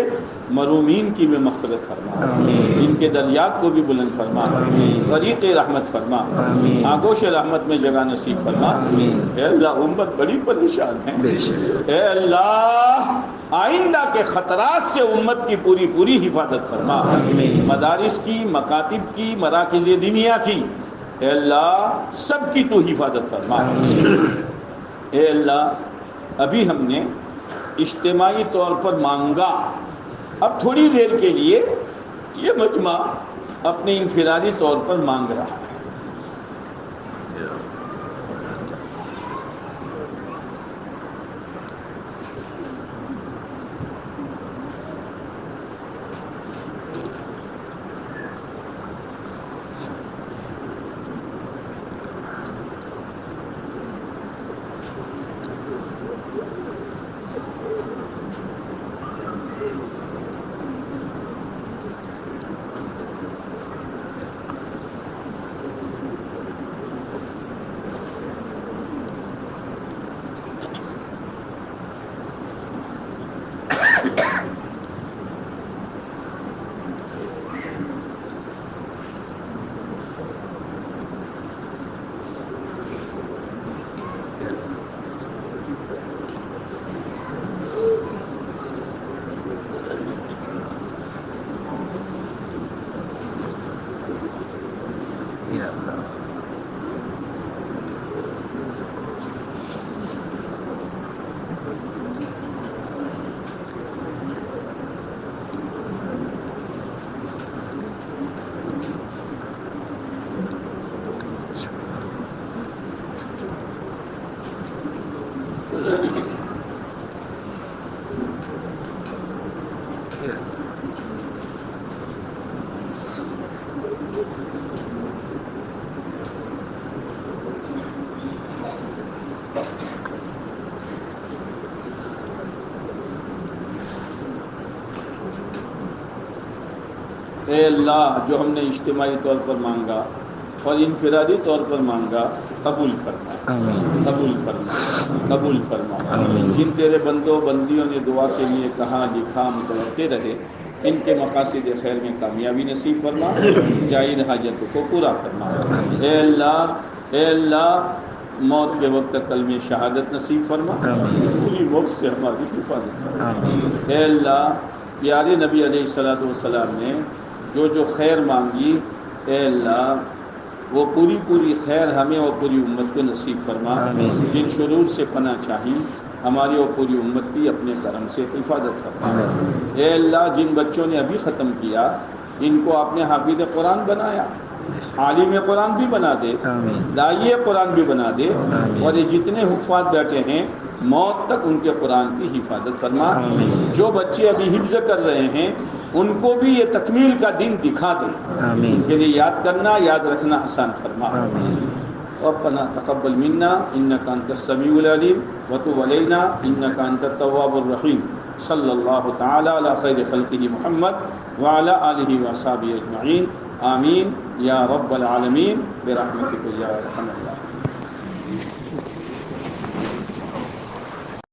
مرحومین کی بھی مغفرت فرما، آمین ان کے درجات کو بھی بلند فرما، آمین طریق رحمت فرما، آمین آگوش رحمت میں جگہ نصیب فرما۔ آمین اے اللہ امت بڑی پریشان ہے، بے شک اے اللہ آئندہ کے خطرات سے امت کی پوری حفاظت فرما، آمین مدارس کی، مکاتب کی، مراکز دینیا کی، اے اللہ سب کی تو حفاظت فرما۔ اے اللہ ابھی ہم نے اجتماعی طور پر مانگا، اب تھوڑی دیر کے لیے یہ مجمع اپنے انفرادی طور پر مانگ رہا ہے۔ یا اللہ اے اللہ جو ہم نے اجتماعی طور پر مانگا اور انفرادی طور پر مانگا قبول فرما، آمین قبول فرما، قبول فرما۔ آمین۔ جن تیرے بندوں بندیوں نے دعا کے لیے کہا لکھا متوقع رہے، ان کے مقاصد خیر میں کامیابی نصیب فرما، جائز حاجتوں کو پورا فرما۔ اے اللہ، اے اللہ موت کے وقت کلمہ شہادت نصیب فرما، آمین۔ پوری موت سے ہماری حفاظت فرما۔ آمین اے اللہ پیارے نبی علیہ الصلوۃ والسلام نے جو خیر مانگی، اے اللہ وہ پوری خیر ہمیں اور پوری امت کو نصیب فرما۔ آمین۔ جن شرور سے پناہ چاہی ہماری اور پوری امت کی اپنے کرم سے حفاظت فرما۔ آمین۔ اے اللہ جن بچوں نے ابھی ختم کیا ان کو آپ نے حافظ قرآن بنایا، عالم قرآن بھی بنا دے، آمین داعی قرآن بھی بنا دے، آمین۔ اور یہ جتنے حفاظ بیٹھے ہیں موت تک ان کے قرآن کی حفاظت فرما۔ آمین۔ جو بچے ابھی حفظ کر رہے ہیں ان کو بھی یہ تکمیل کا دن دکھا دے، آمین ان کے لیے یاد کرنا یاد رکھنا آسان فرما۔ آمین ربنا تقبل منا انك انت السميع العليم وتب علينا انك انت التواب الرحيم صلی اللہ تعالی علی خیر خلقہ محمد وعلی آلہ وصحبہ اجمعین، آمین یا رب العالمین برحمتک یا ارحم الراحمین۔